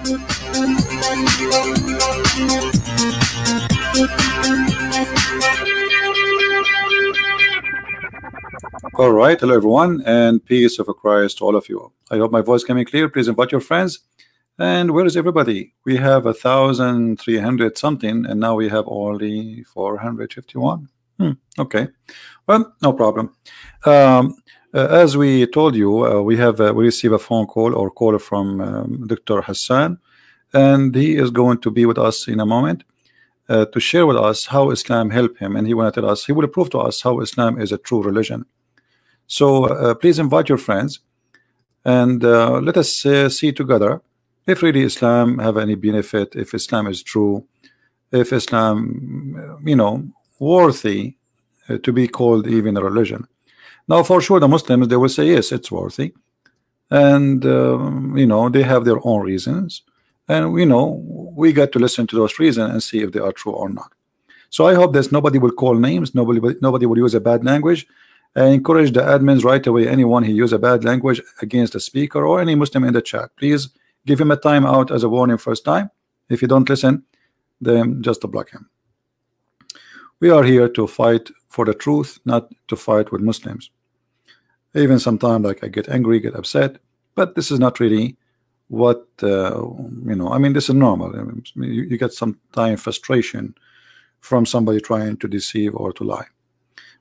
All right, hello everyone, and peace of Christ to all of you. I hope my voice coming clear. Please invite your friends. And where is everybody? We have 1,300 something, and now we have only 451. Okay, well, no problem. As we told you, we receive a phone call or call from Dr. Hassan, and he is going to be with us in a moment to share with us how Islam helped him, and he will tell us, he will prove to us how Islam is a true religion. So please invite your friends, and let us see together if really Islam have any benefit, if Islam is true, if Islam, worthy to be called even a religion. Now, for sure, the Muslims, they will say yes, it's worthy, and they have their own reasons, and we got to listen to those reasons and see if they are true or not. So I hope that nobody will call names, nobody will use a bad language. I encourage the admins right away, anyone who use a bad language against the speaker or any Muslim in the chat, please give him a timeout as a warning first time. If you don't listen, then just block him. We are here to fight for the truth, not to fight with Muslims. Even sometimes, like, I get angry, get upset, but this is not really what I mean, this is normal. You get sometimes frustration from somebody trying to deceive or to lie.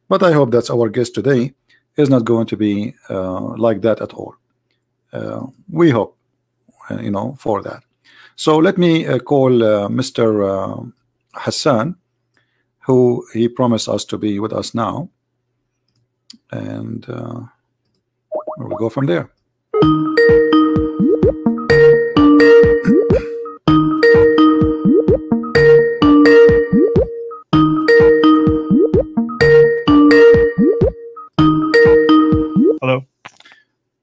But I hope that our guest today is not going to be like that at all. We hope, for that. So let me call Mr. Hassan, who he promised us to be with us now, and we'll go from there. Hello.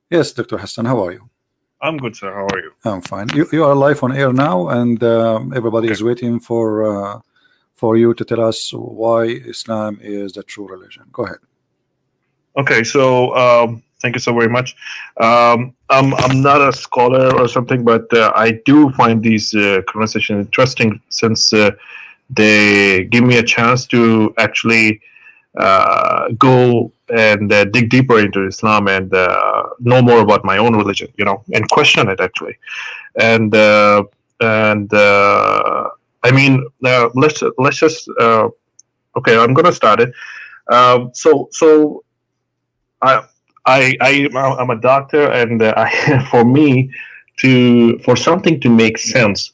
Yes, Dr. Hassan, how are you? I'm good, sir. How are you? I'm fine. You are live on air now, and everybody is waiting for you to tell us why Islam is the true religion. Go ahead. Okay, so thank you so very much. I'm not a scholar or something, but I do find these conversations interesting since they give me a chance to actually go and dig deeper into Islam and know more about my own religion, and question it actually. And I mean, let's just okay. I'm gonna start it. So I'm a doctor, and for something to make sense,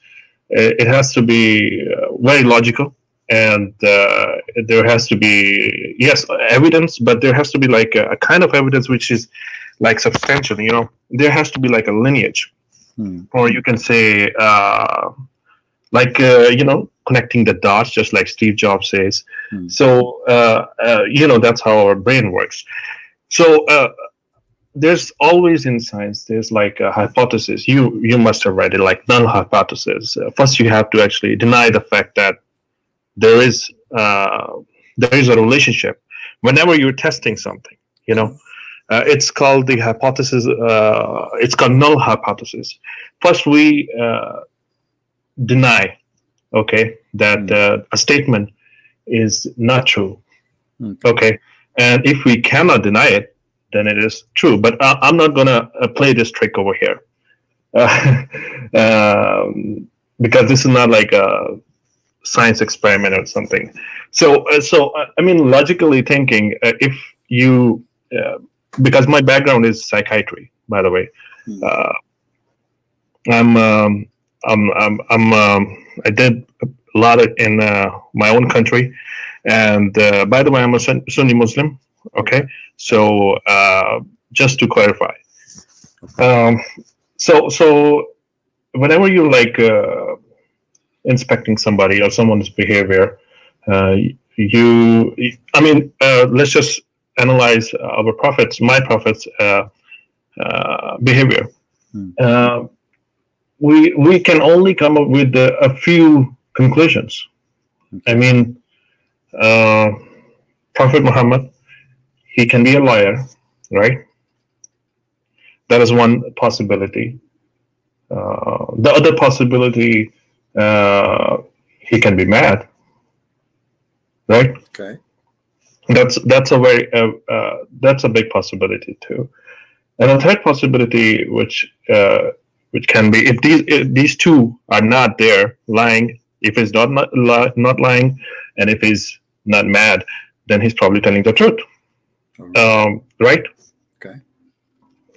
it has to be very logical. And there has to be, yes, evidence, but there has to be like a kind of evidence which is like substantial. There has to be like a lineage, or you can say connecting the dots, just like Steve Jobs says. So that's how our brain works. So there's always in science, there's like a hypothesis. You must have read it, like null hypothesis. First, you have to actually deny the fact that there is a relationship whenever you're testing something. It's called the hypothesis. It's called null hypothesis. First, we deny, that a statement is not true. Okay, and if we cannot deny it, then it is true. But I'm not gonna play this trick over here, because this is not like a science experiment or something. So I mean, logically thinking, if you because my background is psychiatry, by the way. I did a lot in my own country, and by the way, I'm a Sunni Muslim. Okay, so just to clarify, so whenever you're like inspecting somebody or someone's behavior, let's just analyze my prophet's behavior. We can only come up with a few conclusions. I mean, Prophet Muhammad, he can be a liar, right? That is one possibility. The other possibility, he can be mad, right? Okay. That's a big possibility too. And a third possibility, which can be, if these two are not there, lying, if he's not lying, and if he's not mad, then he's probably telling the truth. Right? Okay.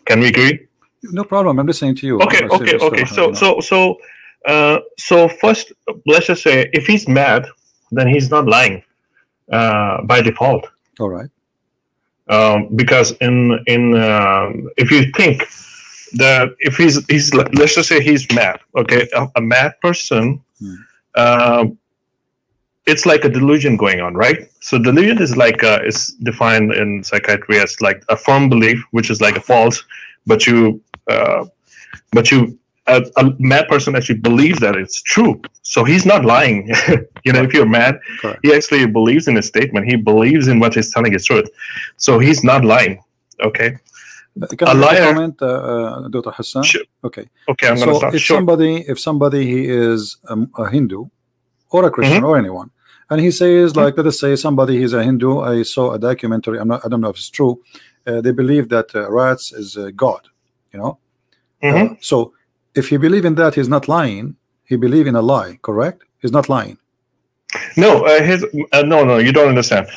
Can we agree? No problem. I'm listening to you. Okay. So first, let's just say if he's mad, then he's not lying by default. All right. Because if you think that if he's let's just say he's mad, okay, a mad person, it's like a delusion going on, right? So delusion is like is defined in psychiatry as like a firm belief, which is like a false, but a mad person actually believes that it's true. So he's not lying. If you're mad, correct, he actually believes in his statement. He believes in what he's telling is truth. So he's not lying. Okay. Can I liar. comment, Dr. Hassan? Sure. Okay. Okay, I'm going to So stop. if somebody he is a Hindu or a Christian or anyone, and he says, like, let us say somebody is a Hindu. I saw a documentary. I don't know if it's true. They believe that rats is God. So if he believe in that, he's not lying. He believe in a lie, correct? He's not lying. No, no, you don't understand.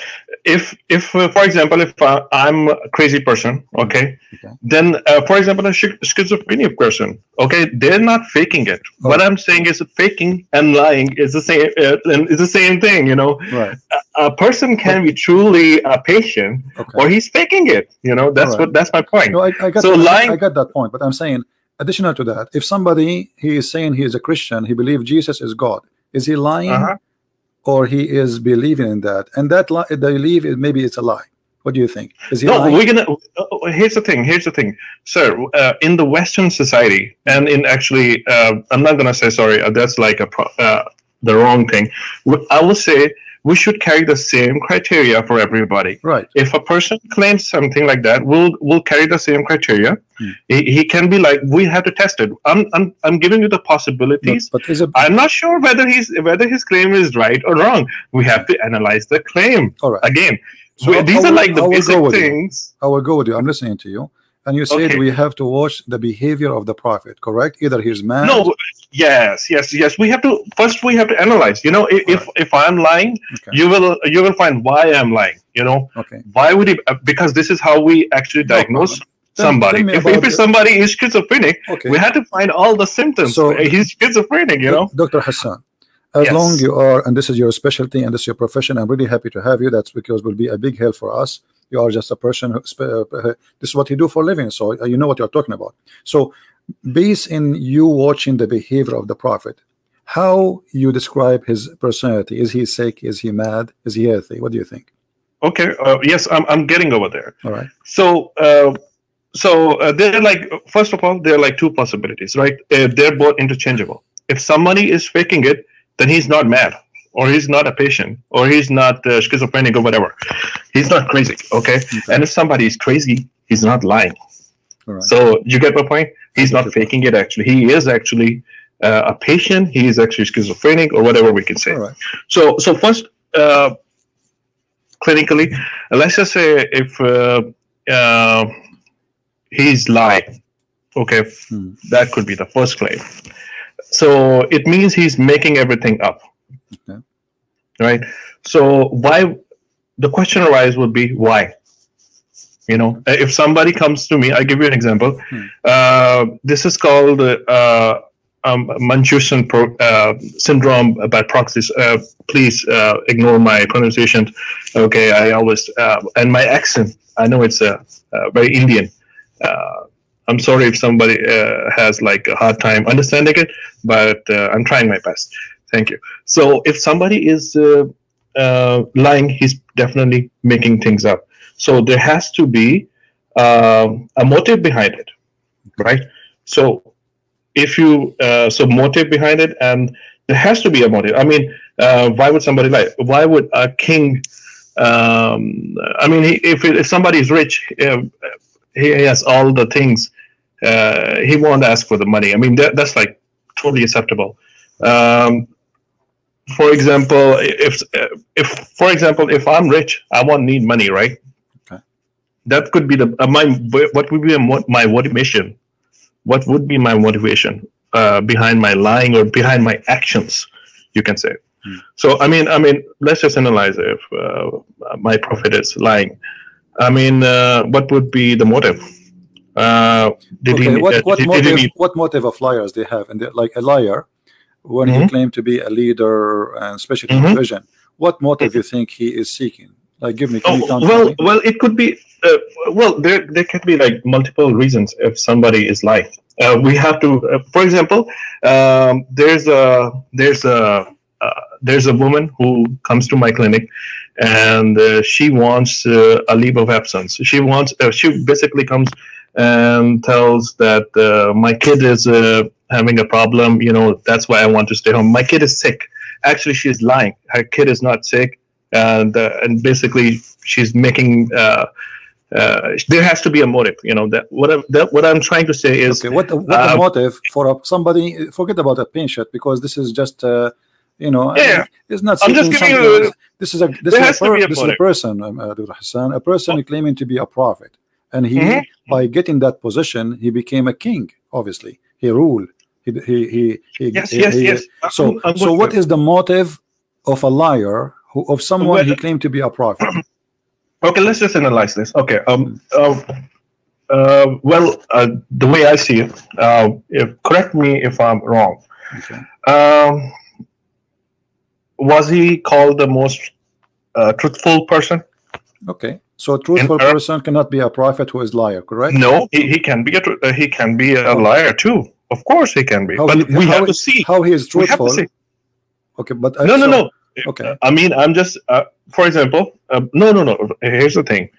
If for example, if I'm a crazy person, okay, then for example, a schizophrenic person, okay, they're not faking it. What I'm saying is faking and lying is the same, is the same thing. Right. A person can be truly a patient, or he's faking it. That's my point. No, I got so lying. I got that point, but I'm saying, additional to that, if somebody he is saying he is a Christian, he believes Jesus is God, is he lying? Or he is believing in that, and that lie, they believe maybe it's a lie. What do you think? Is he lying? We're gonna. Here's the thing, sir. In the Western society, and in actually, I'm not gonna say sorry. That's like the wrong thing. I will say we should carry the same criteria for everybody. Right. If a person claims something like that, we'll carry the same criteria. He can be like, we have to test it. I'm giving you the possibilities. But I'm not sure whether his claim is right or wrong. We have to analyze the claim. All right. Again, so these are like the basic things. I will go with you. I'm listening to you. And you said we have to watch the behavior of the prophet, correct? Either he's mad. No, yes. We have to analyze. If I'm lying, you will find why I'm lying. Why would he? Because this is how we actually diagnose somebody. If somebody is schizophrenic, we have to find all the symptoms. So he's schizophrenic. Dr. Hassan, as long you are, and this is your specialty and this is your profession, I'm really happy to have you. That's because it will be a big help for us. You are just a person who this is what you do for a living, so you know what you're talking about. So based in you watching the behavior of the prophet, how you describe his personality? Is he sick? Is he mad? Is he healthy? What do you think? Okay, yes, I'm getting over there. All right. So they're like, first of all, there are like two possibilities, right? They're both interchangeable. If somebody is faking it, then he's not mad, or he's not a patient, or he's not schizophrenic or whatever. He's not crazy, okay? And if somebody is crazy, he's not lying. All right. So you get my point? He's not faking it, actually. He is actually a patient. He is actually schizophrenic, or whatever we can say. All right. So first, clinically, let's just say if he's lying, okay, that could be the first claim. So it means he's making everything up. Okay. Right? So why? The question arises would be why? If somebody comes to me, I give you an example. This is called Munchausen syndrome by proxy. Please ignore my pronunciation. Okay, I always and my accent. I know it's very Indian. I'm sorry if somebody has like a hard time understanding it, but I'm trying my best. Thank you. So if somebody is lying, he's definitely making things up. So there has to be a motive behind it, right? So if you so motive behind it, and there has to be a motive. I mean, why would somebody lie? Why would a king? I mean, if somebody is rich, he has all the things he won't ask for the money. I mean, that's like totally acceptable. For example, if I'm rich, I won't need money, right? Okay. That could be the what would be my motivation? What would be my motivation behind my lying or behind my actions? You can say. So I mean, let's just analyze if my prophet is lying. I mean, what would be the motive? What motive of liars they have? And like a liar, when he claimed to be a leader and especially in religion, what motive you think he is seeking? Like, give me. Well, it could be. There can be like multiple reasons if somebody is lying. We have to, for example, there's a woman who comes to my clinic, and she wants a leave of absence. She basically comes and tells that my kid is having a problem. You know, that's why I want to stay home. My kid is sick. Actually, she's lying. Her kid is not sick, and basically she's making. There has to be a motive. You know that what I'm trying to say is what the motive for somebody. Forget about a patient, because this is just. It's not. I'm just giving you. This is a person, Hassan, a person claiming to be a prophet, and he by getting that position, he became a king. Obviously, he ruled. Yes. So what is the motive of a liar of someone he claimed to be a prophet? Okay, let's just analyze this. Okay. The way I see it, correct me if I'm wrong. Okay. Was he called the most truthful person? Okay, so a truthful person cannot be a prophet who is liar, correct? No, he can be a liar too. Of course, he can be. We have to see how he is truthful. Okay, but no. Okay. I mean, I'm just for example. No. Here's the thing.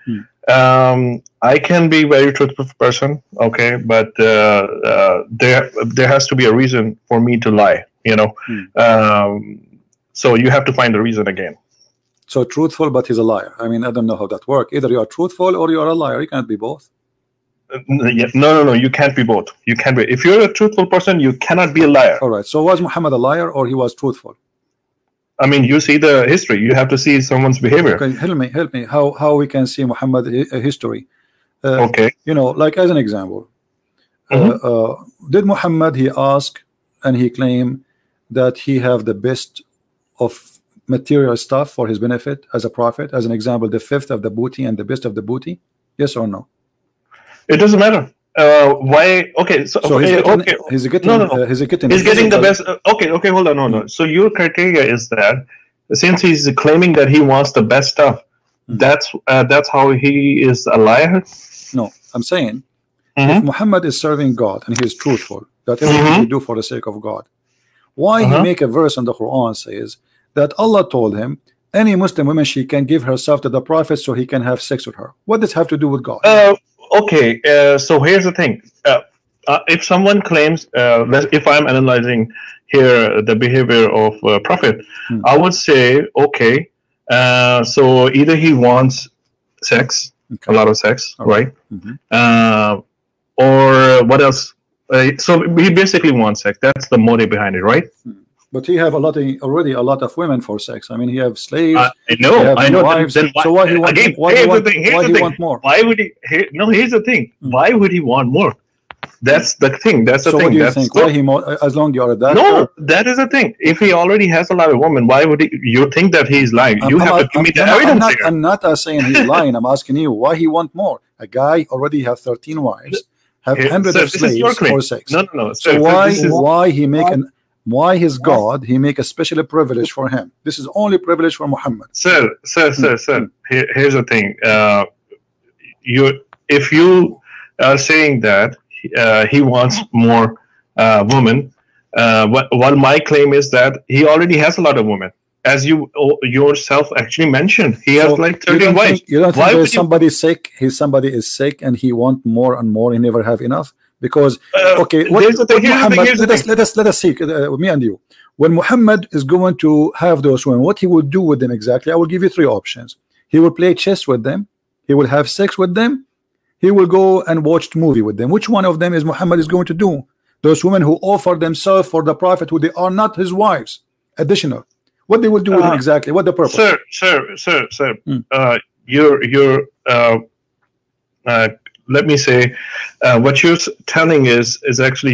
I can be very truthful person. Okay, but there has to be a reason for me to lie. You know. So you have to find the reason again. So truthful, but he's a liar. I mean, I don't know how that works. Either you are truthful or you are a liar. You can't be both. No. You can't be both. You can't be. If you're a truthful person, you cannot be a liar. All right. So was Muhammad a liar or he was truthful? I mean, you see the history. You have to see someone's behavior. Okay, help me. How we can see Muhammad history? Okay. You know, like as an example, did Muhammad he ask and he claim that he have the best of material stuff for his benefit as a prophet? As an example, the fifth of the booty and the best of the booty. Yes or no? It doesn't matter. Why? Okay. So he's getting the best. Okay. Hold on. No. So your criteria is that since he's claiming that he wants the best stuff, that's how he is a liar. No, I'm saying if Muhammad is serving God and he is truthful, that everything he do for the sake of God, why he make a verse in the Quran says that Allah told him any Muslim woman she can give herself to the prophet so he can have sex with her? What does it have to do with God? Okay, so here's the thing. If someone claims, if I'm analyzing here the behavior of prophet, I would say, okay, so either he wants sex, a lot of sex, right? Or what else? So he basically wants sex. That's the motive behind it, right? But he have already a lot of women for sex. I mean, he have slaves. I know. Wives. Then why, so why he want? Again, why he want more? Why would he? Here's the thing. Why would he want more? That's the thing. That's the thing. So what do you think? Why he more? As long you are that. No, that is the thing. If he already has a lot of women, why would he? You think that he's lying? You have to give me the evidence. I'm not saying he's lying. I'm asking you why he want more. A guy already have 13 wives, have hundreds of slaves for sex. No. So why he make an why his God he make a special privilege for him? This is only privilege for Muhammad. Sir. Here's the thing. If you are saying that he wants more women, while my claim is that he already has a lot of women, as you yourself actually mentioned. He has like 13 wives. You don't think somebody sick? Somebody is sick and he want more and more. He never have enough. Because okay, let us see me and you. When Muhammad is going to have those women, what he will do with them exactly? I will give you three options. He will play chess with them. He will have sex with them. he will go and watch the movie with them. Which one of them is Muhammad is going to do? Those women who offer themselves for the Prophet who they are not his wives, additional. What they will do with him exactly? What the purpose? Sir. You're let me say, what you're telling is actually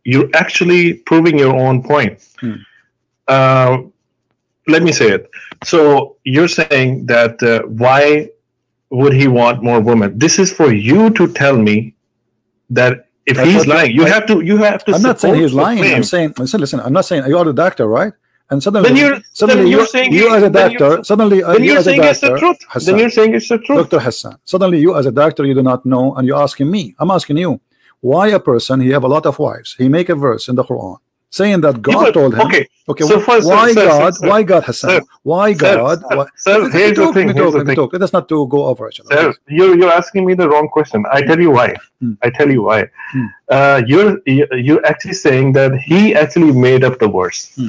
you're actually proving your own point. Let me say it. So you're saying that why would he want more women? This is for you to tell me that if he's lying, you have to. I'm not saying he's lying. I'm saying, listen. I'm not saying you are the doctor, right? And suddenly you as a doctor, then you're saying it's the truth. Hassan, then you're saying it's the truth. Dr. Hassan, suddenly you as a doctor, you do not know, and you're asking me. I'm asking you, why a person, he have a lot of wives, he make a verse in the Quran saying that God told him. Okay. So why God, Hassan? Why God? Sir, here's the thing. Let us not to go over each other. Sir, you're asking me the wrong question. I tell you why. You're actually saying that he actually made up the verse.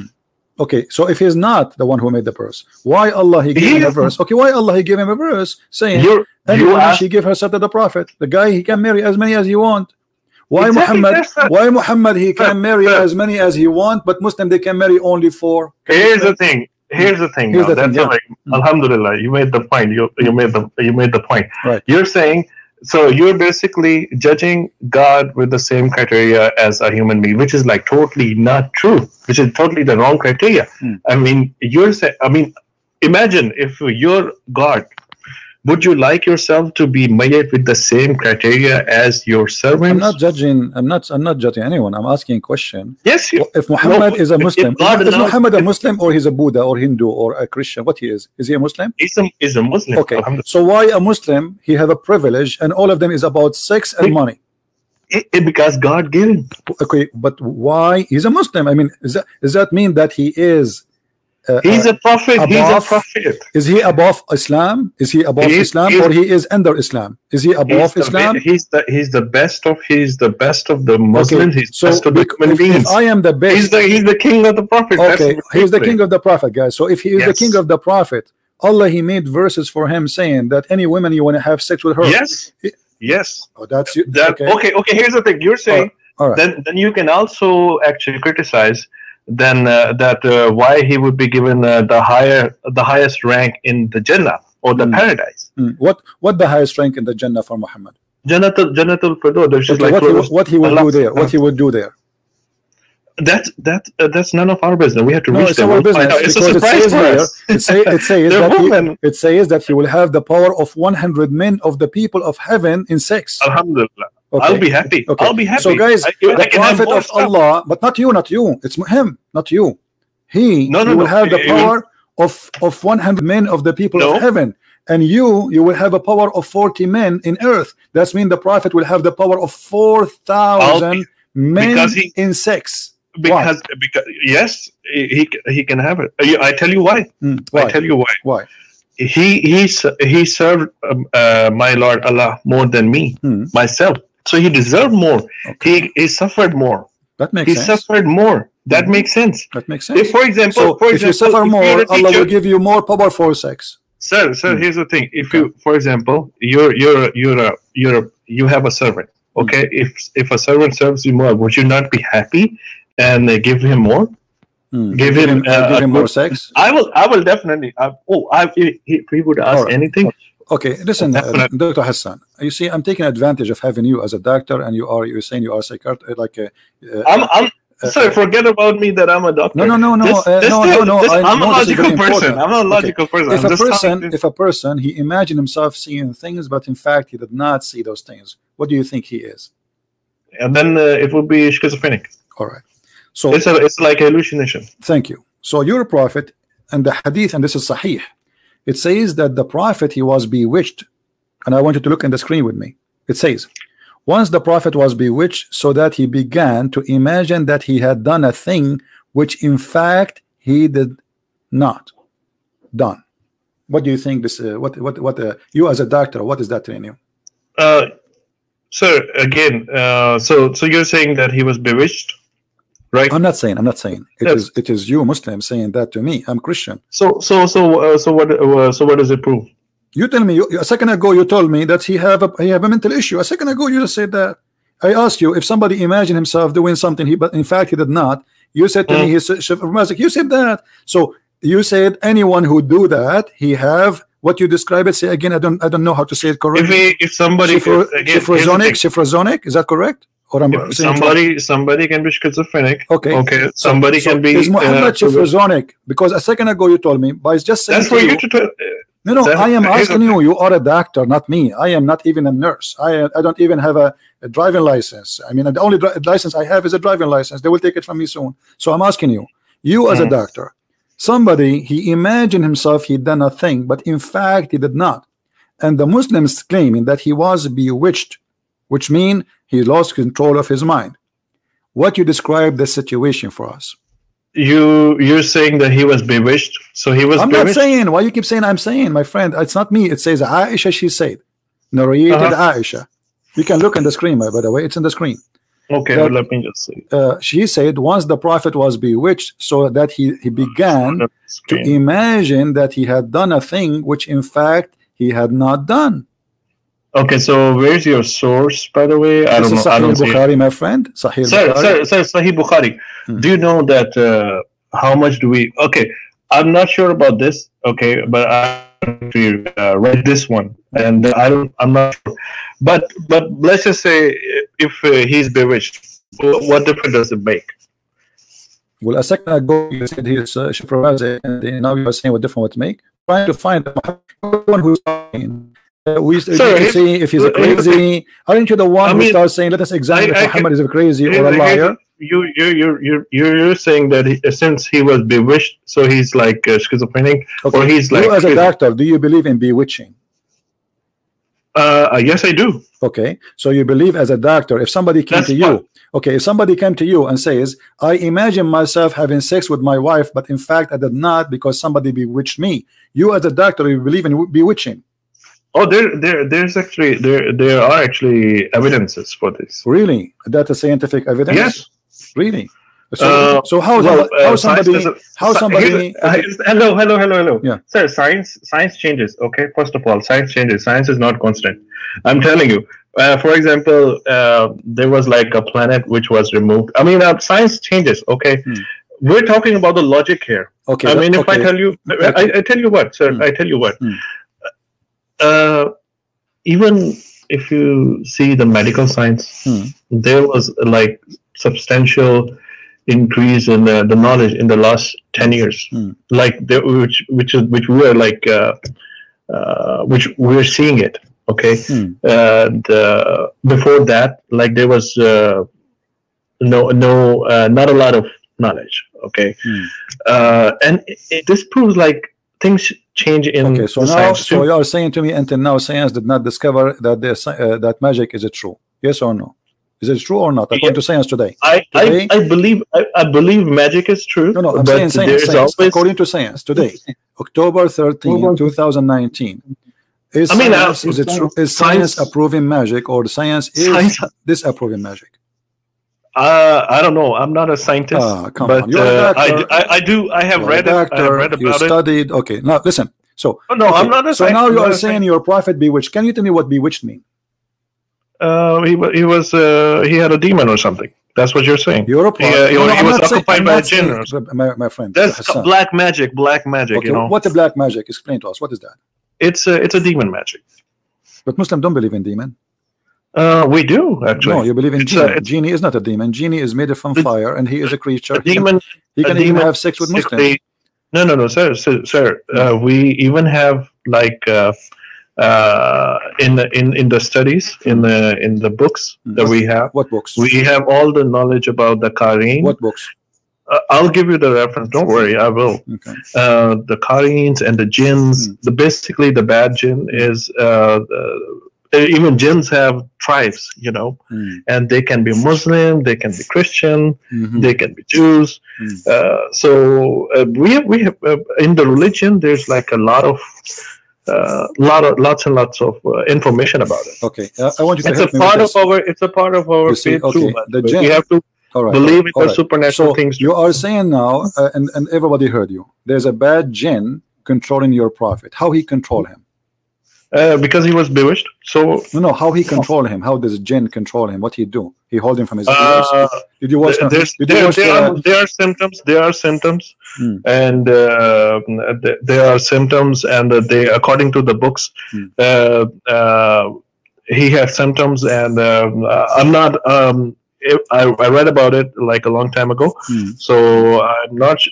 Okay, so if he's not the one who made the verse, why Allah he gave him a verse? Okay, why Allah he gave him a verse saying she gave herself to the Prophet? The guy, he can marry as many as he want. Why Muhammad he can marry as many as he want, but Muslim they can marry only 4? Here's the thing. Alhamdulillah, you made the point. You made the point. Right. You're saying, so you're basically judging God with the same criteria as a human being, which is like totally not true, which is totally the wrong criteria. I mean, you're saying, imagine if you're God, would you like yourself to be made with the same criteria as your servants? I'm not judging anyone. I'm asking a question. Yes. If Muhammad is a Muslim, is Muhammad a Muslim, or he's a Buddha or Hindu or a Christian? What he is? Is he a Muslim? He's a Muslim. Okay. So why a Muslim? He have a privilege, and all of them is about sex and money. Because God gave him. Okay, but why he's a Muslim? I mean, does that mean that he is? He's a prophet. He's a prophet. Is he above Islam? Is he above Islam, or he is under Islam? Is he above Islam? He's the best of the Muslims. Okay. He's the best of the human beings. If I am the best, he's the king of the prophet. Okay, he's the king of the prophet, guys. So if he is the king of the prophet, Allah he made verses for him saying that any woman you want to have sex with her. Yes. Oh, that's you. Okay. Here's the thing. You're saying then you can also actually criticize that why he would be given the highest rank in the Jannah or the paradise. What the highest rank in the Jannah for Muhammad? Jannatul Firdaus. What he would do there? What he would do there? That's none of our business. We have to reach there. Our business. It's a surprise for us. It says that he will have the power of 100 men of the people of heaven in sex. Alhamdulillah. Okay. I'll be happy. Okay. I'll be happy. So guys, the prophet of Allah, but not you. It's him, not you. He will have the power of 100 men of the people of heaven, and you will have a power of 40 men in earth. That means the prophet will have the power of 4,000 men in sex. Because yes, he can have it. I tell you why. I tell you why. Why? He served my Lord Allah more than me myself. So he deserved more. Okay. He suffered more. That makes sense. He suffered more. That makes sense. That makes sense. If, for example, if you suffer more, Allah will give you more power for sex. Sir, here's the thing. If you, for example, you have a servant. Okay, if a servant serves you more, would you not be happy and give him more? Give him more sex. I will definitely. If he would ask anything. Okay, listen, Dr. Hassan. You see, I'm taking advantage of having you as a doctor, and you're saying you are a psychiatrist, like Sorry, forget about me that I'm a doctor. No. I'm a logical person. I'm a logical person. If a person he imagined himself seeing things, but in fact he did not see those things, what do you think he is? And then it would be schizophrenic. All right. So it's like hallucination. Thank you. So your prophet and the hadith, and this is sahih, it says that the prophet he was bewitched, and I want you to look in the screen with me. It says, once the prophet was bewitched, so that he began to imagine that he had done a thing which in fact he did not done. What do you think this what you as a doctor, what is that telling you? Sir, again, so you're saying that he was bewitched, right? I'm not saying it is you Muslim saying that to me. I'm Christian. So what does it prove? You tell me. A second ago you told me that he have a mental issue. A second ago you just said that. I asked you if somebody imagined himself doing something, but in fact he did not. You said to me he's schizophrenic. You said that. So you said anyone who do that, he have what you describe it. Say again. I don't know how to say it correctly. If somebody schizophrenic, is that correct? Or somebody can be schizophrenic. Okay. Somebody can be. Is Muhammad schizophrenic? Because a second ago you told me, but it's just saying. That's for you to tell. No, I am asking you. You are a doctor, not me. I am not even a nurse. I don't even have a driving license. I mean, the only license I have is a driving license. They will take it from me soon. So I'm asking you, as a doctor, somebody, he imagined himself he done a thing, but in fact he did not. And the Muslims claiming that he was bewitched, which means he lost control of his mind. What you describe the situation for us? You're saying that he was bewitched, so he was. I'm bewitched? Not saying. Why you keep saying I'm saying, my friend? It's not me. It says Aisha. She said, narrated Aisha. You can look on the screen, by the way. It's in the screen. Okay, well, let me just see. She said once the prophet was bewitched, so that he began to imagine that he had done a thing which in fact he had not done. Okay, so where's your source, by the way? I don't know. Sahih Bukhari, my friend. Sahih Bukhari. Sir, Sahih Bukhari. Do you know that how much do we? Okay, I'm not sure about this. Okay, but I read this one, and I'm not sure. But let's just say if he's bewitched, what difference does it make? Well, a second ago you said he's schizophrenic, and now you are saying what difference would make. Trying to find one who's talking. We see if he's a crazy. Aren't you the one who starts saying, "Let us examine if Muhammad is a crazy or a liar"? You're saying that since he was bewitched, so he's like schizophrenic, or he's like. You as a doctor, do you believe in bewitching? Yes, I do. Okay, so you believe as a doctor, if somebody came to you, if somebody came to you and says, "I imagine myself having sex with my wife, but in fact I did not because somebody bewitched me," you as a doctor, you believe in bewitching? Oh, there are actually evidences for this. Really? That's a scientific evidence? Yes. Really? So how somebody? Hello. Yeah. Sir, science changes. Okay. First of all, science changes. Science is not constant. I'm telling you. For example, there was like a planet which was removed. I mean, science changes. Okay. We're talking about the logic here. Okay. I mean, if I tell you, I tell you what, sir. I tell you what. Even if you see the medical science, there was like substantial increase in the knowledge in the last 10 years, like which we're like which we're seeing it. Okay, before that, like there was not a lot of knowledge. Okay, and this proves like things change in science. So you are saying to me until now science did not discover that that magic is true? Yes or no? Is it true or not? According to science today. I believe magic is true. No, I'm saying science. According to science today, October 13, 2019. Is science approving magic, or science is disapproving magic? I don't know. I'm not a scientist, but I have read it. I have read about you studied. Okay, now listen. So I'm not a scientist. So now you are saying your prophet bewitched. Can you tell me what bewitched means? He had a demon or something. That's what you're saying. You're a prophet. He was occupied by a jinn or something. My friend. That's Hassan. Black magic. Okay, you know. What the black magic? Explain to us. What is that? It's a demon magic. But Muslims don't believe in demon. We do actually. No, you believe in genie. Genie is not a demon. Genie is made from fire, and he is a creature. A demon. He can even have sex with Muslims. No, sir. We even have like in the studies in the books that we have. What books? We have all the knowledge about the Qur'an. What books? I'll give you the reference. Don't worry, I will. Okay. The Qur'ans and the jinns. Basically the bad jinn is even jinns have tribes, you know, and they can be Muslim, they can be Christian, they can be Jews. So we have in the religion. There's like a lot of lots and lots of information about it. Okay, I want you to help me with this. It's a part of our faith too. The jinn. We have to believe in the supernatural things. You are saying now, and everybody heard you. There's a bad jinn controlling your prophet. How he control him? Because he was bewitched. So no, how he control him? How does jinn control him? What he do? He hold him from his ears? Did you watch? There are symptoms. There are symptoms, and there are symptoms, and they, according to the books, he had symptoms, and I'm not. I read about it like a long time ago, so I'm not.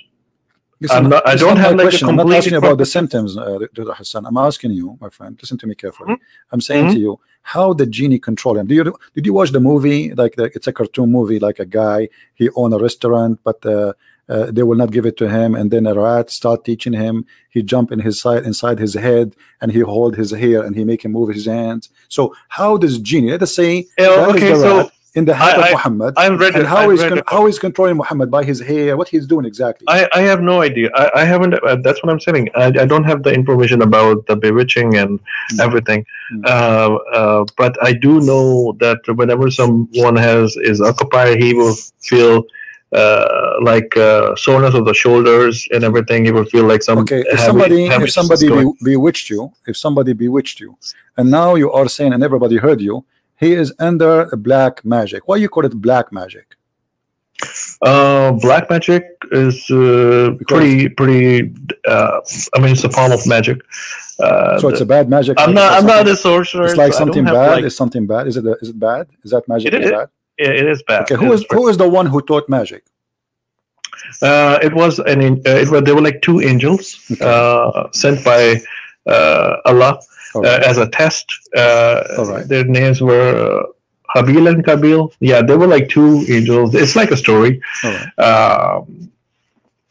I don't have like a complete. I'm not asking you about the symptoms, Dr. Hassan. I'm asking you, my friend. Listen to me carefully. I'm saying to you, how the genie control him? Did you watch the movie? Like it's a cartoon movie. Like a guy, he own a restaurant, but they will not give it to him, and then a rat start teaching him. He jump in his side inside his head, and he hold his hair, and he make him move his hands. So how does genie? Let us say that is the rat in the head of Muhammad. I've read and it. How is controlling Muhammad by his hair? What he's doing exactly? I have no idea. I haven't. That's what I'm saying. I don't have the information about the bewitching and everything. But I do know that whenever someone is occupied, he will feel like soreness of the shoulders and everything. He will feel like some. Okay, if somebody bewitched you, and now you are saying, and everybody heard you, he is under black magic. Why you call it black magic? Black magic is pretty. I mean, it's a form of magic. So it's a bad magic. I'm not a sorcerer. It's like something bad. It's something bad. Is it bad? Is that magic bad? Yeah, it is bad. Okay, who is the one who taught magic? It was there were like two angels sent by Allah as a test. Their names were Habil and Kabil. Yeah, they were like two angels. It's like a story.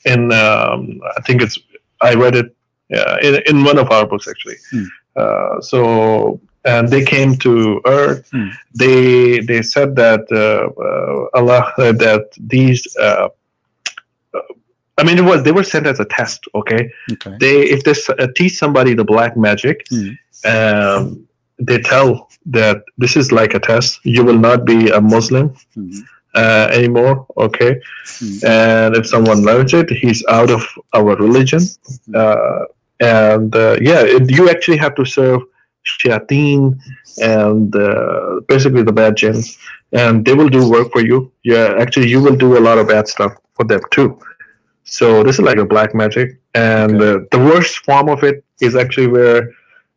And I think I read it in one of our books actually. And they came to Earth. They said that Allah said that these. I mean, they were sent as a test. Okay. If they teach somebody the black magic, they tell that this is like a test. You will not be a Muslim anymore. Okay. And if someone learns it, he's out of our religion. You actually have to serve shayateen and basically the bad jinns, and they will do work for you. Actually you will do a lot of bad stuff for them too. So this is like a black magic, and the worst form of it is actually where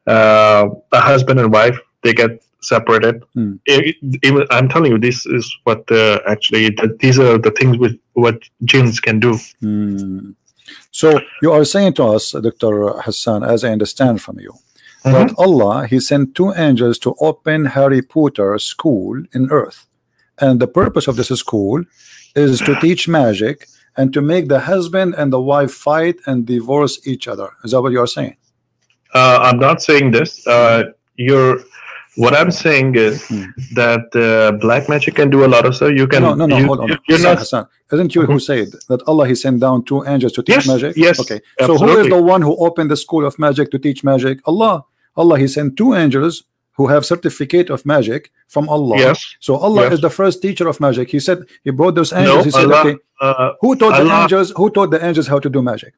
a husband and wife, they get separated. Even I'm telling you, this is what these are the things with what jinns can do. So you are saying to us, Dr. Hassan, as I understand from you, that Allah, he sent two angels to open Harry Potter school in earth, and the purpose of this school is to teach magic and to make the husband and the wife fight and divorce each other. Is that what you are saying? I'm not saying this. What I'm saying is that black magic can do a lot of stuff. You can. No. Hold on. Hassan, isn't you who said that Allah, he sent down two angels to teach magic? Yes. Okay. Absolutely. So who is the one who opened the school of magic to teach magic? Allah. Allah, he sent two angels who have certificate of magic from Allah. Yes. So Allah is the first teacher of magic. He said he brought those angels. No, he said, Allah, okay, who taught the angels? Who taught the angels how to do magic?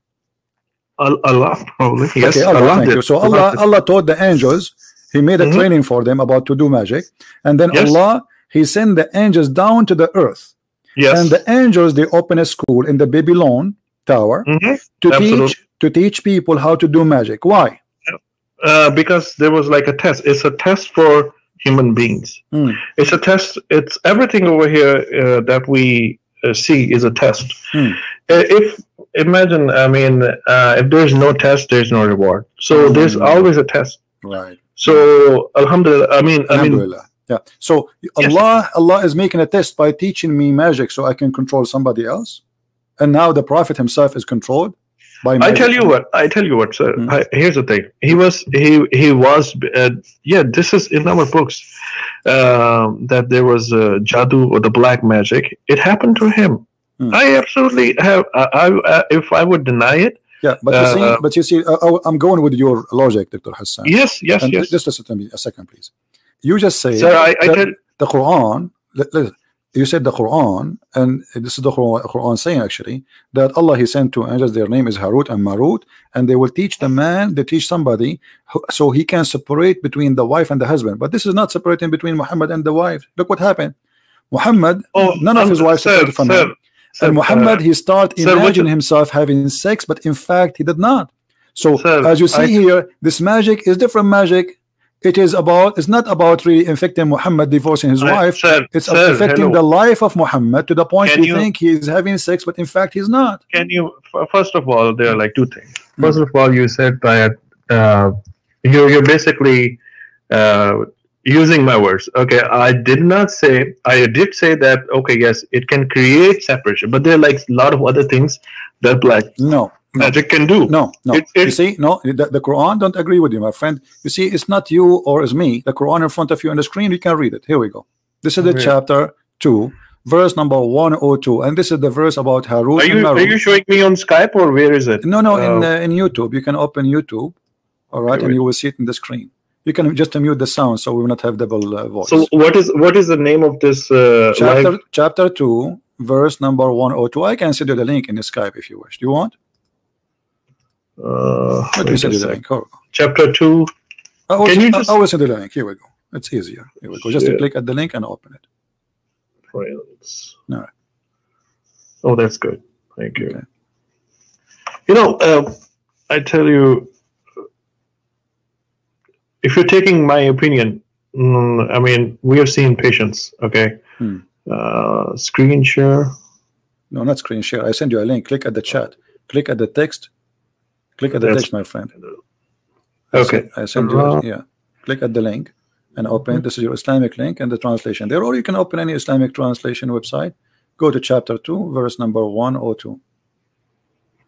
Allah, probably. Yes. Okay, Allah, thank you. So Allah taught the angels. He made a training for them about to do magic, and then Allah, he sent the angels down to the earth. Yes. And the angels, they open a school in the Babylon Tower to teach people how to do magic. Why? Because there was like a test. It's a test for human beings. It's a test. It's everything over here that we see is a test. If imagine, I mean, if there's no test, there's no reward. So there's always a test. Right. So Alhamdulillah. Alhamdulillah. Yeah. So Allah is making a test by teaching me magic so I can control somebody else. And now the Prophet himself is controlled by magic. I tell you what, sir. Here's the thing. He was this is in our books that there was jadoo or the black magic. It happened to him. I absolutely have. If I would deny it. Yeah, but you see, I'm going with your logic, Dr. Hassan. Yes. Just listen to me a second, please. You just say sir, I tell the Quran. you said the Quran, and this is the Quran saying actually that Allah He sent two angels. Their name is Harut and Marut, and they will teach the man. They teach somebody so he can separate between the wife and the husband. But this is not separating between Muhammad and the wife. Look what happened. Muhammad, none of his wives separated from him. And Muhammad, he started imagining himself having sex, but in fact he did not. So as you see here, this magic is different magic. It is about, it's not about really infecting Muhammad divorcing his wife. It's affecting the life of Muhammad to the point you think he is having sex, but in fact he's not. Can you, first of all, there are like two things. First of all, you said that you're basically using my words. Okay, I did not say, I did say that, okay, yes, it can create separation, but there are like a lot of other things that like magic can do. You see, the Quran don't agree with you, my friend. You see, it's not you or it's me. The Quran in front of you on the screen, you can read it. Here we go. This is the chapter 2, verse number 102, and this is the verse about Harut and Marut. Are you showing me on Skype or where is it? No, in YouTube. You can open YouTube, all right, and you will see it in the screen. You can just mute the sound so we will not have double voice. So what is the name of this chapter 2, verse number 102? I can send you the link in the Skype if you wish. Do you want? Let me send you the link. Chapter 2. I will send you the link. Here we go. It's easier. Here we go. Just to click at the link and open it. Friends. All right. Oh, that's good. Thank you. Okay. You know, I tell you, if you're taking my opinion, I mean, we have seen patients. Okay. Screen share. No, not screen share. I send you a link. Click at the chat. Click at the text. Click at the text, my friend. Okay. I send you. Click at the link and open. This is your Islamic link and the translation there, or you can open any Islamic translation website. Go to chapter 2, verse number 102.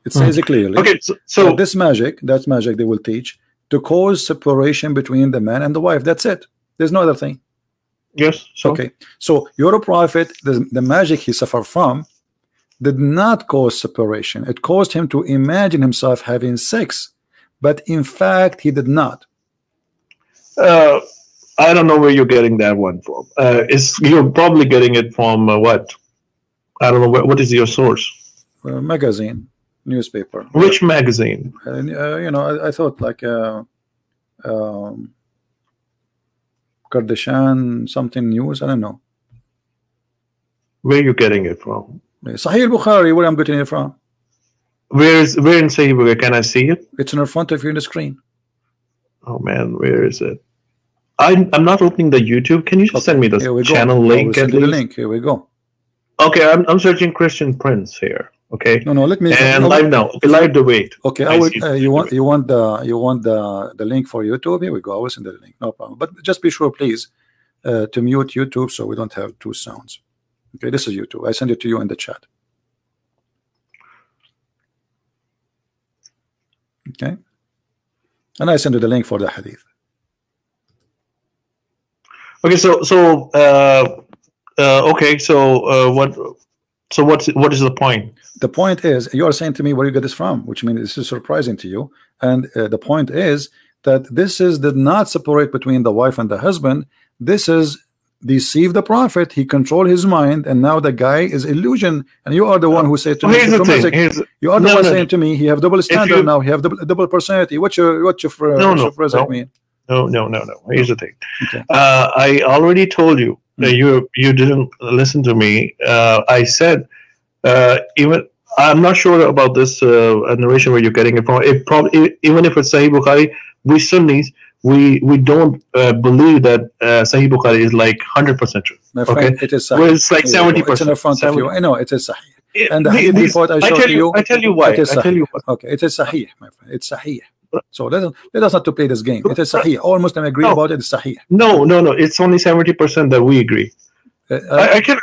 It says it clearly. Okay. So this magic, that's magic they will teach to cause separation between the man and the wife. That's it. There's no other thing. Yes. Okay. So your prophet, the magic he suffered from, did not cause separation. It caused him to imagine himself having sex, but in fact he did not. I don't know where you're getting that one from. You're probably getting it from what? I don't know. What is your source? Magazine, newspaper. Which magazine? You know, I thought like Kardashian something news. I don't know. Where are you getting it from? Sahih Bukhari, where I'm getting it from. Where in Sahih Bukhari? Can I see it? It's in front of you in the screen. Oh man, where is it? I'm not opening the YouTube. Can you just send me the channel link? Send you the link. Here we go. Okay, I'm searching Christian Prince here. Okay. No, let me. And live now. Okay, live the wait. Okay, I will. You want the link for YouTube? Here we go. I will send the link. No problem. But just be sure, please, to mute YouTube so we don't have two sounds. Okay, this is YouTube. I send it to you in the chat. Okay, and I send you the link for the hadith. Okay, what is the point? The point is, you are saying to me where you get this from, which means this is surprising to you. And the point is that this did not separate between the wife and the husband. This is deceive the prophet. He controlled his mind, and now the guy is illusion. And you are the one who said to me, you are the one saying to me, he have double standard now. He have double personality. What's your phrase mean? No. Here's the thing. Okay. I already told you that you didn't listen to me. I said even I'm not sure about this narration where you're getting it from. It probably even if it's Sahih Bukhari, we Sunnis we don't believe that Sahih Bukhari is like 100% true. My friend, it is Sahih. Well, it's like 70%. It's in the front of you. I know it is Sahih. And the hadith report I showed you. I tell you why. It is Sahih. Okay, it is Sahih, my friend. It's Sahih. So let us not to play this game. It is Sahih. All Muslims agree about it. It's Sahih. No. It's only 70% that we agree. I can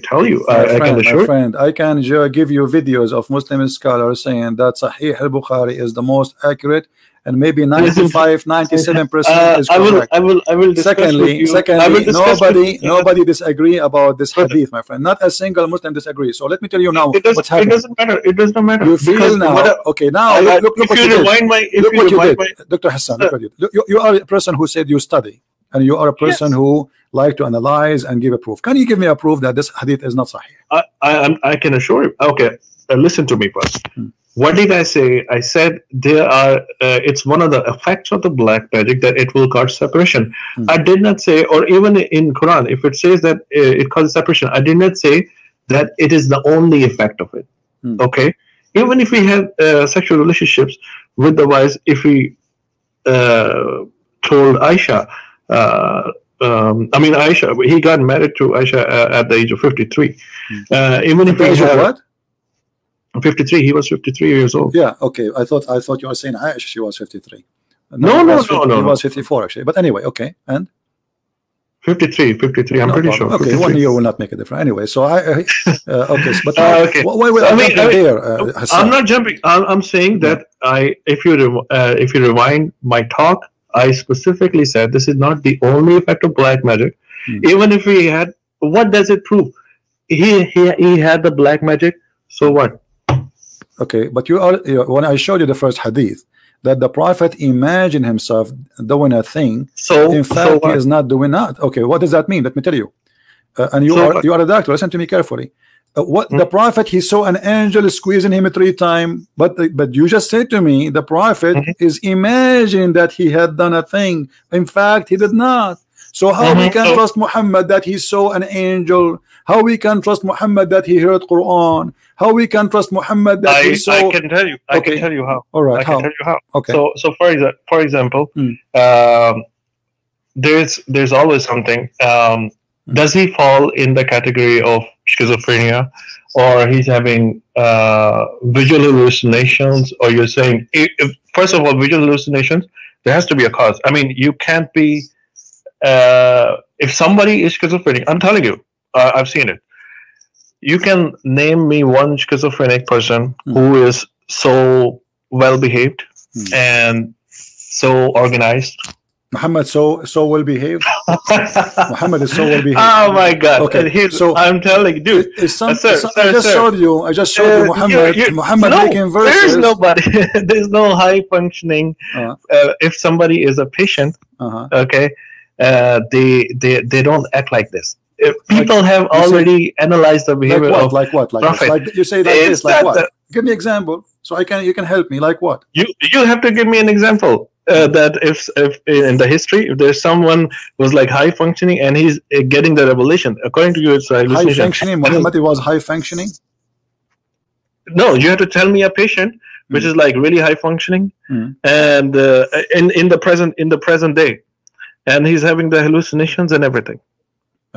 tell you. I can assure. My friend, I can give you videos of Muslim scholars saying that Sahih al-Bukhari is the most accurate, and maybe 95, 97% is correct. I will secondly, nobody disagree about this hadith, my friend. Not a single Muslim disagree. So let me tell you now what's happening. It doesn't matter. It does not matter. You feel now. Okay, now look what you did. Look what you did, Dr. Hassan. Look what you did. You are a person who said you study. and you are a person who like to analyze and give a proof. Can you give me a proof that this hadith is not sahih? I can assure you. Okay, listen to me first. What did I say? I said there are. It's one of the effects of the black magic that it will cause separation. I did not say, or even in Quran, if it says that it causes separation, I did not say that it is the only effect of it. Okay, even if we have sexual relationships with the wives, if we told Aisha. I mean, Aisha, he got married to Aisha at the age of 53. Even if he had what? 53, he was 53 years old. Yeah, okay. I thought you were saying Aisha, she was 53. No, he was 54 actually. But anyway, okay. And 53, I'm pretty sure. Okay, 53. 1 year will not make a difference. Anyway, so okay, but okay. Why will I jump there? I'm not jumping. I'm saying that if you rewind my talk, I specifically said this is not the only effect of black magic. Even if we had, what does it prove? He had the black magic. So what? Okay, but when I showed you the first hadith that the Prophet imagined himself doing a thing, so in fact he is not doing that. Okay, what does that mean? Let me tell you. And you are a doctor. Listen to me carefully. What the Prophet, he saw an angel squeezing him 3 times, but you just said to me the Prophet is imagining that he had done a thing. In fact, he did not. So how we can trust Muhammad that he saw an angel? How we can trust Muhammad that he heard Quran? How we can trust Muhammad that he saw? I can tell you. I can tell you how. All right. I can tell you how. Okay. So for example, there's always something. Does he fall in the category of schizophrenia, or he's having visual hallucinations? Or you're saying, first of all, visual hallucinations, there has to be a cause. I mean, you can't be. If somebody is schizophrenic, I'm telling you, I've seen it. You can name me one schizophrenic person who is so well behaved and so organized. Muhammad so well behaved. Muhammad is so well behaved. Oh my God! Okay, so I'm telling you, dude. I just showed you Muhammad making verses. There's nobody. There's no high functioning. If somebody is a patient, okay, they don't act like this. If people have already analyzed the behavior of like you say like this, like what? Give me example so you can help me. Like what? You have to give me an example. That if in the history, if there's someone who's like high functioning and he's getting the revelation, according to you, it's high functioning. Muhammad was high functioning. No, you have to tell me a patient which is like really high functioning, and in the present day, and he's having the hallucinations and everything.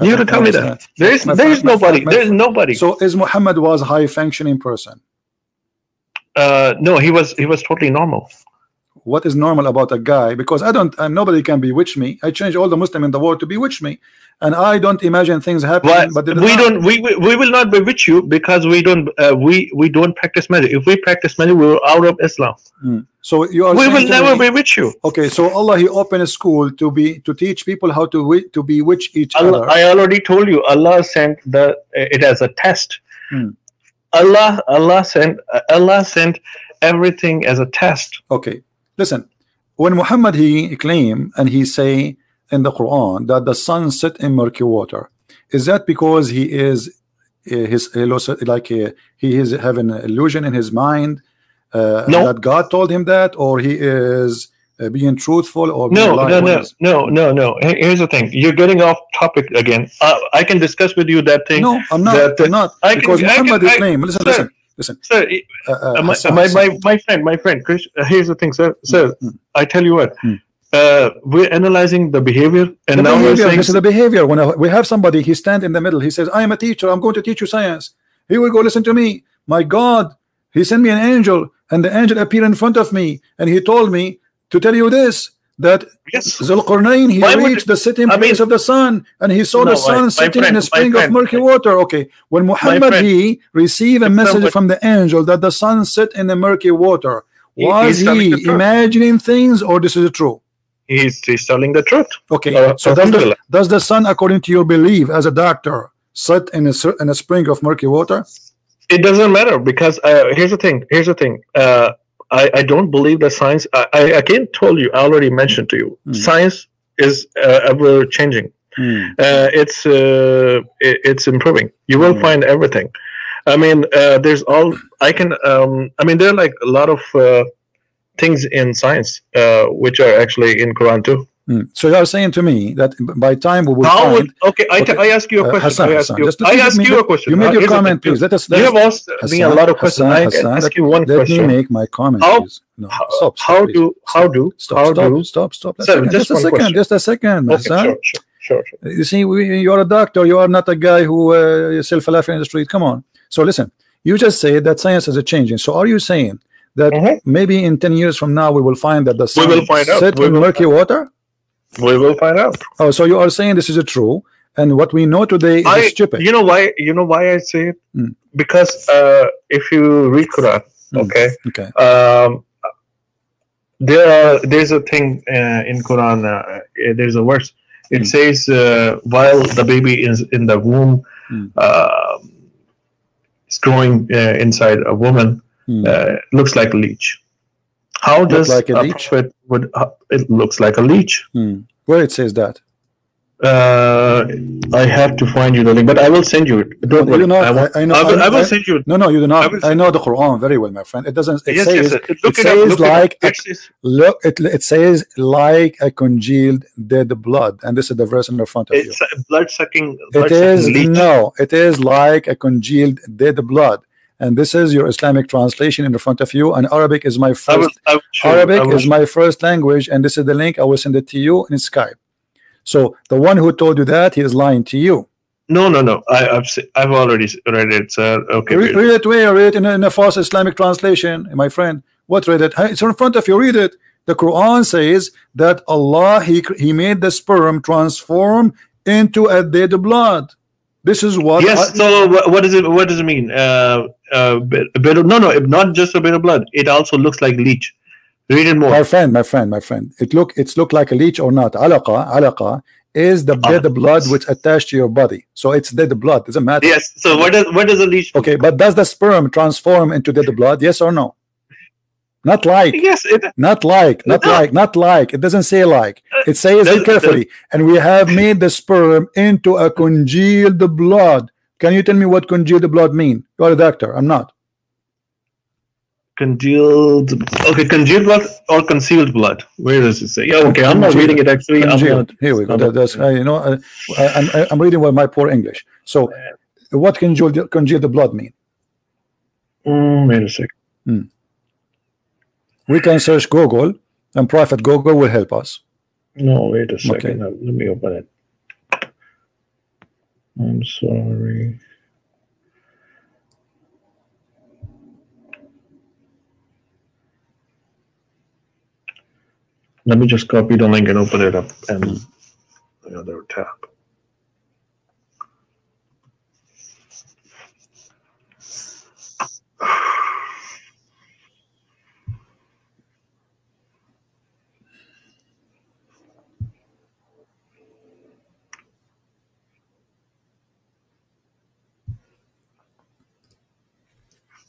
You have to tell me that. There's nobody. There's nobody. So is Muhammad was a high functioning person? No, he was totally normal. What is normal about a guy? Because nobody can bewitch me. I change all the Muslim in the world to bewitch me, and I don't imagine things happening. But we will not bewitch you because we don't practice magic. If we practice magic, we're out of Islam. So we will never bewitch you. Okay, so Allah, he opened a school to teach people how to bewitch each other. I already told you, Allah sent it as a test. Allah sent everything as a test. Okay. Listen, when Muhammad he claim and he say in the Quran that the sun set in murky water, is that because he is having an illusion in his mind that God told him that, or he is being truthful, or no. Here's the thing: you're getting off topic again. I can discuss with you that thing. No, I'm not. Because Muhammad he claim. Listen, sir. My friend, Chris. Here's the thing, sir. I tell you what. We're analyzing the behavior, and now we're saying this is the behavior. When we have somebody, he stand in the middle. He says, "I am a teacher. I'm going to teach you science." He will go listen to me. My God, he sent me an angel, and the angel appeared in front of me, and he told me to tell you this. That Zulqarnain, he reached the sitting place of the sun, and he saw the sun sitting in a spring of murky water. Okay, when Muhammad he received a message from the angel that the sun sit in the murky water, was he imagining things, or this is true? He's telling the truth. Okay, so does the sun, according to your belief as a doctor, sit in a spring of murky water? It doesn't matter, because here's the thing. I don't believe that science. I again told you, I already mentioned to you, science is ever changing. It's improving. You will find everything. I mean, there's all I can. I mean, there are like a lot of things in science which are actually in Quran too. So you are saying to me that by time we will find. I ask you a question. Hassan, I ask you a question. You made your comment, please. Let us. You have asked me a lot of questions. I ask you one question. Let me make my comment, please. No, stop. Stop. Just a second. Okay, sure. You see, you are a doctor. You are not a guy who self-falafel in the street. Come on. So listen, you just said that science is changing. So are you saying that maybe in 10 years from now we will find that the sun set in murky water? We will find out. Oh, so you are saying this is true, and what we know today is stupid. You know why? You know why I say it? Because if you read Quran, there's a thing in Quran. There's a verse. It says while the baby is in the womb, it's growing inside a woman. Looks like a leech. How does like a leech? Prophet would? It looks like a leech. Where it says that? I have to find you the link, but I will send you it. Don't worry. I will send you it. No, you do not. I know the Quran very well, my friend. It doesn't. It says. It says like a congealed dead blood, and this is the verse in the front of you. It's blood sucking. It is like a congealed dead blood. And this is your Islamic translation in the front of you. And Arabic is my first. Is my first language, and this is the link. I will send it to you in Skype. So the one who told you that, he is lying to you. No. I've already read it, sir. Okay. Read it where? Read it in a false Islamic translation, my friend. What read it? It's in front of you. Read it. The Quran says that Allah he made the sperm transform into a dead blood. This is what. Yes. So what does it? What does it mean? Not just a bit of blood. It also looks like leech. Read it more. My friend. It's look like a leech or not. Alaqa is the dead blood which attached to your body. So it's dead blood. Doesn't matter. Yes. So what does a leech do? Okay, but does the sperm transform into dead blood? Yes or no? Not like. Yes. Not like. It doesn't say like. It says it carefully. And we have made the sperm into a congealed blood. Can you tell me what congealed blood mean? You're a doctor. I'm not. Congealed. Okay, congealed blood or concealed blood. Where does it say? Yeah. Okay. I'm not reading it actually. Here we go. That's I'm reading with my poor English. So, what congealed blood mean? Wait a second. We can search Google, and Prophet Google will help us. No, wait a second. Okay. Let me open it. I'm sorry. Let me just copy the link and open it up and the other tab.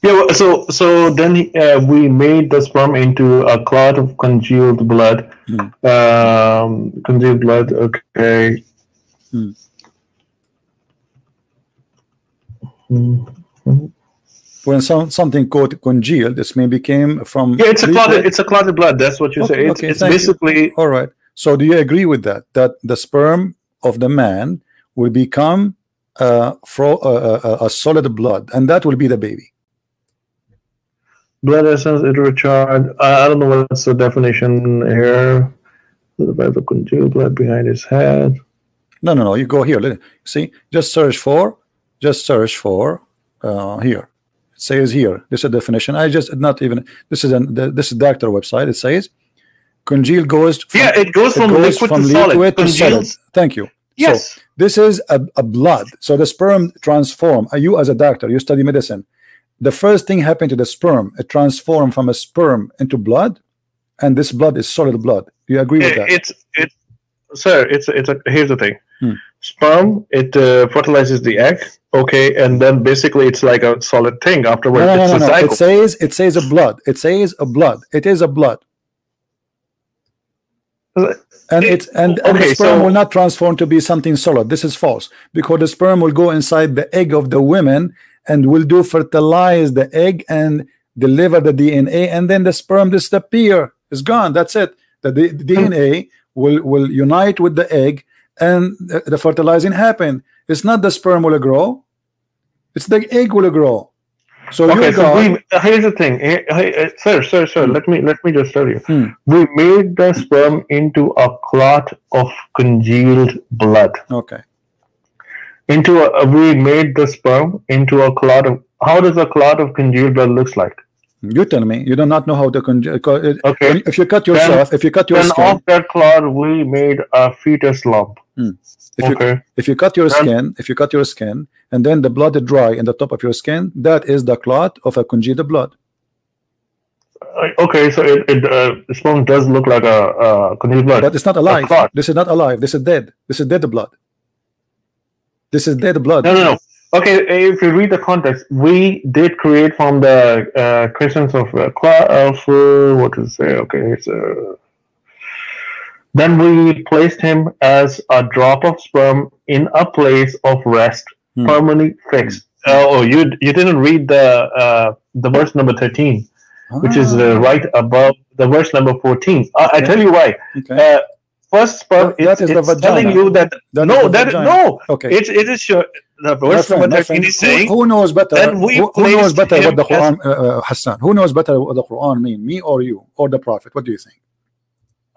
Yeah, so then we made the sperm into a clot of congealed blood. Congealed blood, okay. When something called congealed, this may became from. Yeah, it's a clotted blood. That's what you say. It's basically. All right. So do you agree with that? That the sperm of the man will become a solid blood, and that will be the baby. Blood essence, it recharge. I don't know what's the definition here. The congealed blood behind his head. No. You go here. See, just search for here. It says here. This is a definition. I just not even. This is doctor website. It says congealed goes. It goes from liquid to solid. Thank you. Yes. So this is a blood. So the sperm transform. You as a doctor, you study medicine. The first thing happened to the sperm, it transformed from a sperm into blood, and this blood is solid blood. Do you agree with that? Here's the thing. Sperm, it fertilizes the egg, okay, and then basically it's like a solid thing afterwards. No. It says a blood. It says a blood. It is a blood. And the sperm will not transform to be something solid. This is false, because the sperm will go inside the egg of the women and will do fertilize the egg and deliver the DNA, and then the sperm disappear. It's gone. That's it. The DNA will unite with the egg, and the fertilizing happen. It's not the sperm will grow, it's the egg will grow. So okay, here's the thing, sir. Let me just tell you. We made the sperm into a clot of congealed blood. Okay. We made the sperm into a clot of. How does a clot of congealed blood looks like? You tell me. You do not know how to congeal. Okay. If you cut yourself, if you cut your skin, off that clot, we made a fetus lump. If you cut your skin, and then the blood is dry in the top of your skin, that is the clot of a congealed blood. Okay, so sperm does look like a congealed blood, but it's not alive. This is not alive. This is dead. This is dead blood. This is dead blood. No. Okay, if you read the context, we did create from the Christians of what to say? Okay, so then we placed him as a drop of sperm in a place of rest, permanently fixed. Oh, you didn't read the verse number 13, which is right above the verse number 14. I tell you why. Okay. First sperm it's telling you that okay. It is sure. The verse number 13 is saying, who knows better? Who knows better what the Quran, Hassan? Who knows better what the Quran mean? Me or you or the Prophet? What do you think?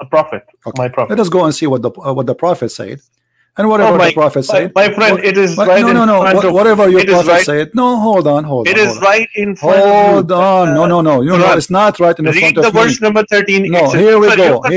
A prophet, okay. My prophet. Let us go and see what the Prophet said, and whatever the Prophet said. My friend, it is right. No. Whatever your Prophet said. No, hold on. It is right in front of you. Hold on. No. You know, it's not right in the front of you. Read the verse number 13. No, here we go. My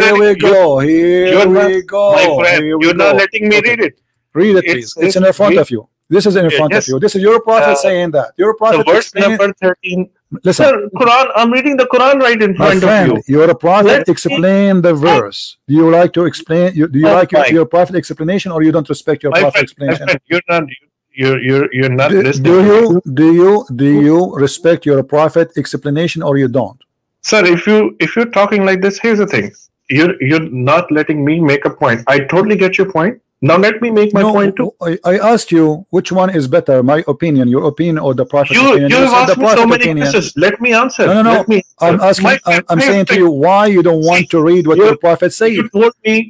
friend, you're not letting me read it. Read it, please. It's in front of you. This is in front of you. This is your Prophet saying that. Your Prophet. The verse number 13. Listen, sir, Quran. I'm reading the Quran right in front of you. Your Prophet explain the verse. Do you like to explain? Do you like your Prophet explanation, or you don't respect your Prophet explanation? My friend, you're not listening. Do you respect your Prophet explanation, or you don't? Sir, if you're talking like this, here's the thing. You're not letting me make a point. I totally get your point. Now let me make my point too. I asked you which one is better, my opinion, your opinion, or the Prophet's opinion. You have asked me so many questions. Let me answer. No. I'm asking. I'm saying to you why you don't want to read what your Prophet said.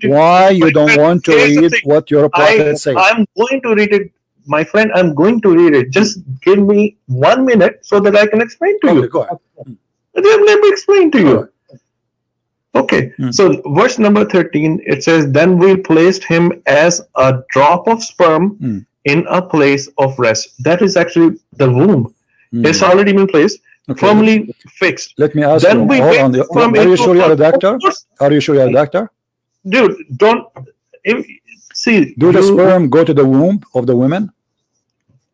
Why you don't want to read what your Prophet said? I'm going to read it, my friend. I'm going to read it. Just give me 1 minute so that I can explain to you. Go ahead. Let me explain to you. Okay, so verse number 13, it says, then we placed him as a drop of sperm in a place of rest. That is actually the womb. It's already been placed, firmly fixed. Let me ask you, hold on. Are you sure you're a doctor? Are you sure you're a doctor? Dude, don't, see. Do the sperm go to the womb of the women?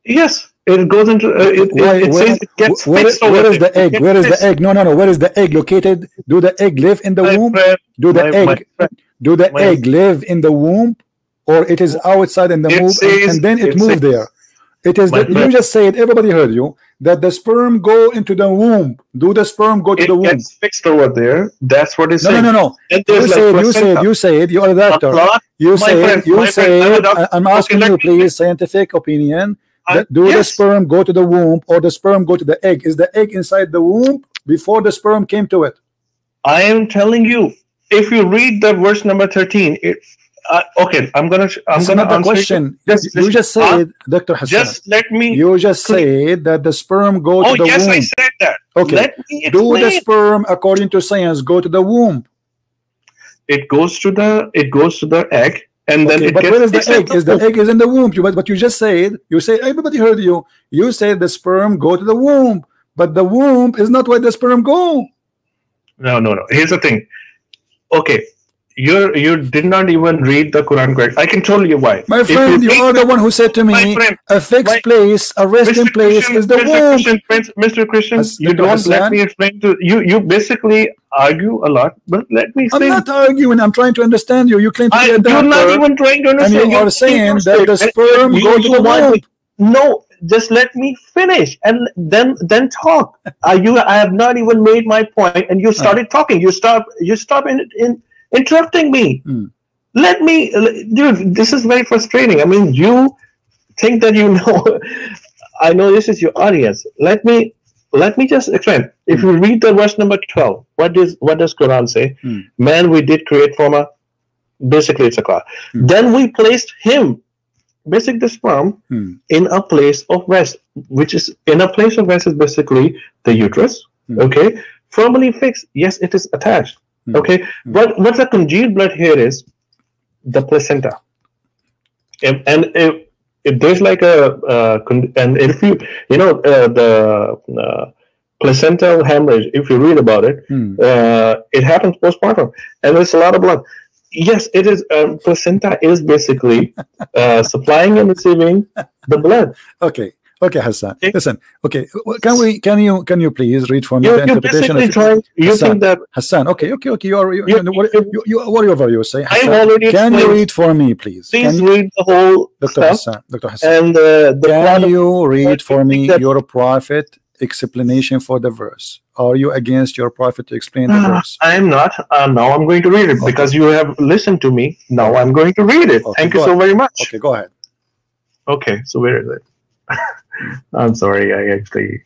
Yes. It goes into it says it gets fixed. Where is the egg? Where is the egg? No. Where is the egg located? Do the egg live in the womb? Do the egg live in the womb, or it is outside in the womb and then it moved there? It is that you just said, everybody heard you, that the sperm go into the womb. Do the sperm go to the womb? It gets fixed over there. That's what it's saying. No. You said you're a doctor. You said I'm asking you, please, scientific opinion. Do the sperm go to the womb, or the sperm go to the egg? Is the egg inside the womb before the sperm came to it? I am telling you, if you read the verse number 13, okay, I'm gonna answer the question. You just said, Dr. Hassan. Just let me. You just said that the sperm go to the womb. Oh yes, I said that. Okay. Let me explain. Do the sperm, according to science, go to the womb? It goes to the egg. And then but where is the egg? The egg is in the womb. But you just said, everybody heard you. You said the sperm go to the womb, but the womb is not where the sperm go. No. Here's the thing. Okay, you did not even read the Quran correct. I can tell you why. My friend, you are the one who said to me, a fixed place, a resting place is the womb. Mr. Christian, you don't let me explain to you. You basically argue a lot, but let me explain. I'm not arguing. I'm trying to understand you. You claim to be a doctor. You're not even trying to understand. And you are saying that the sperm go to the womb. No, just let me finish and then talk. I have not even made my point, and you started talking. You stop interrupting me. Let me, dude, this is very frustrating. I mean, you think that you know, I know this is your audience. Let me just explain. If you read the verse number 12, what does Quran say? Man we did create from a, basically it's a cloud. Then we placed him, basically the sperm, in a place of rest, which is, in a place of rest is basically the uterus, okay? Firmly fixed, yes, it is attached, okay? But what the congealed blood here is, the placenta. And if there's like and if you know the placental hemorrhage, if you read about it, it happens postpartum, and there's a lot of blood. Yes, it is. Placenta is basically supplying and receiving the blood. Okay, Hassan. Okay. Listen. Okay, can you please read for me the interpretation of you Hassan, think that Hassan? Okay. Whatever you say. Hassan, can you read for me, please? Please read the whole Dr. Hassan. And can you read for me your prophet explanation for the verse? Are you against your prophet to explain the verse? I am not. Now I'm going to read it because you have listened to me. Now I'm going to read it. Thank you so very much. Okay, go ahead. Okay, so where is it? I'm sorry, I actually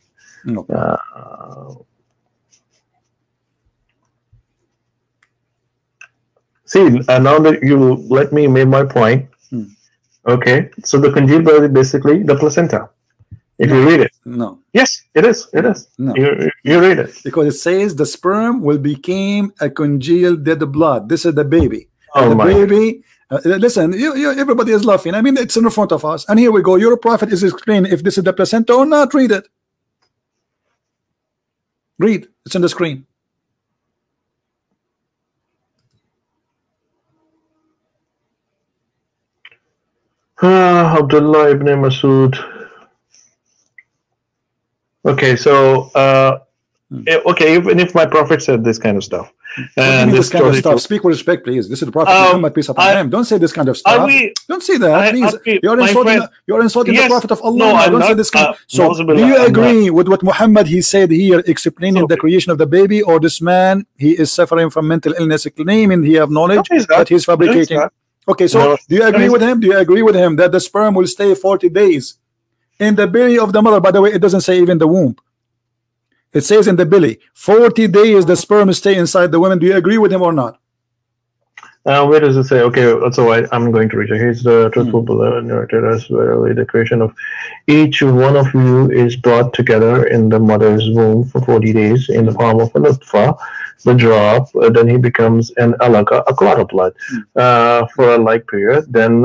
see, now that you let me make my point. Okay, so the congealed blood is basically the placenta. If you read it. No. Yes, it is. It is. No. You read it. Because it says the sperm will become a congealed dead blood. This is the baby. Oh, the baby. Listen, everybody is laughing. I mean, it's in front of us. And here we go. Your prophet is explaining if this is the placenta or not. Read it. Read. It's on the screen. Abdullah ibn Masud. Okay, so okay, even if my prophet said this kind of stuff, and this kind of stuff, speak with respect, please. This is the Prophet Muhammad, peace upon him. Don't say this kind of stuff. Don't say that, please. You're insulting the Prophet of Allah. No, don't say this kind. So, do you agree with what Muhammad he said here, explaining the creation of the baby, or this man he is suffering from mental illness, claiming he have knowledge that he's fabricating? Okay, so do you agree with him? Do you agree with him that the sperm will stay 40 days in the belly of the mother? By the way, it doesn't say even the womb. It says in the belly. 40 days the sperm stay inside the woman. Do you agree with him or not? Where does it say? Okay, so I'm going to read it. Here's the truthful narrated as verily the creation of each one of you is brought together in the mother's womb for 40 days in the form of a nutfa, the drop, then he becomes an alaka, a clot of blood, for a like period. Then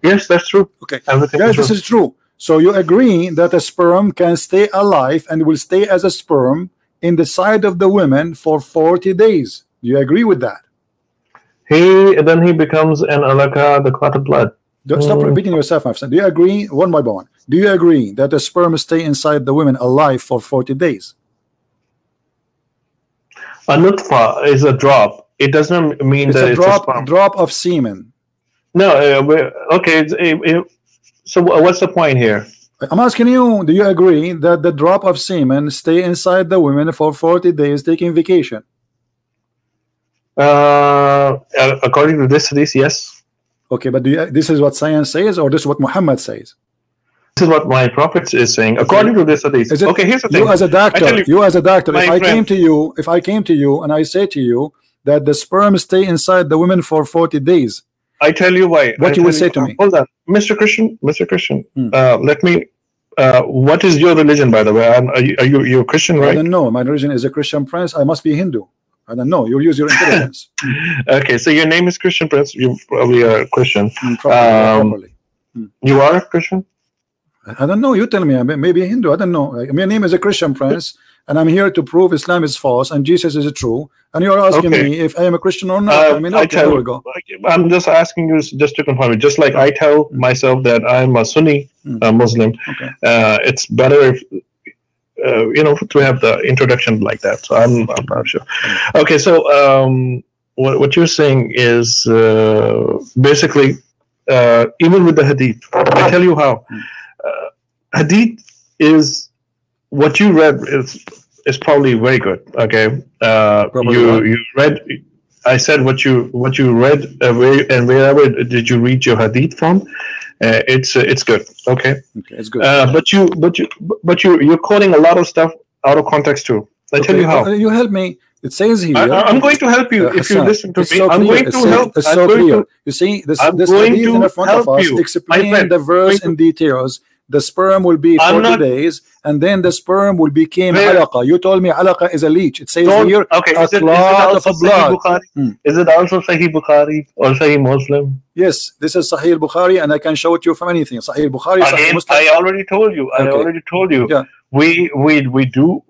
yes, that's true. Okay, guys, this is true. So you agree that a sperm can stay alive and will stay as a sperm in the side of the women for 40 days. Do you agree with that? Then he becomes an alaka, the clot of blood. Stop repeating yourself, my friend. Do you agree, one by one, do you agree that the sperm stay inside the women alive for 40 days? A nutfa is a drop. It doesn't mean it's that a it's drop, a sperm. Drop of semen. No, okay. So what's the point here? I'm asking you, do you agree that the drop of semen stay inside the women for 40 days taking vacation? According to this, yes. Okay, but this is what science says, or this is what Muhammad says? This is what my prophet is saying. According to this, okay, here's the thing. You as a doctor, if I came to you and I say to you that the sperm stay inside the women for 40 days, I tell you why. What you would say to me? Hold on, Mr. Christian. Let me. What is your religion, by the way? Are you a Christian, right? I don't know. My religion is a Christian Prince. I must be Hindu. I don't know. You use your intelligence. Okay, so your name is Christian Prince. You probably are a Christian. Probably. You are a Christian? I don't know. You tell me. Maybe a Hindu. I don't know. My name is a Christian Prince, and I'm here to prove Islam is false and Jesus is true. And you're asking me if I am a Christian or not. I mean, there we go. I'm just asking you just to confirm it. Just like I tell myself that I'm a Sunni Muslim. Okay. It's better if to have the introduction like that. So I'm not sure. Okay, so what you're saying is basically even with the hadith. I tell you how. Hadith is what you read is is probably very good. Okay, you read. I said what you read, and wherever did you read your hadith from? It's good. Okay, it's good. You're quoting a lot of stuff out of context too. I tell you how. You help me. It says here. I'm going to help you if you listen to me. So I'm going to help. It's so clear. You see, this hadith in front of us explain the verse in details. The sperm will be 40 days, and then the sperm will become alaqa. You told me alaqa is a leech. It says here a clot of blood. Is it also Sahih Bukhari or Sahih Muslim? Yes, this is Sahih Bukhari, and I can show it you from anything. Sahih Bukhari, Sahih Muslim. I already told you. I already told you. Yeah. We do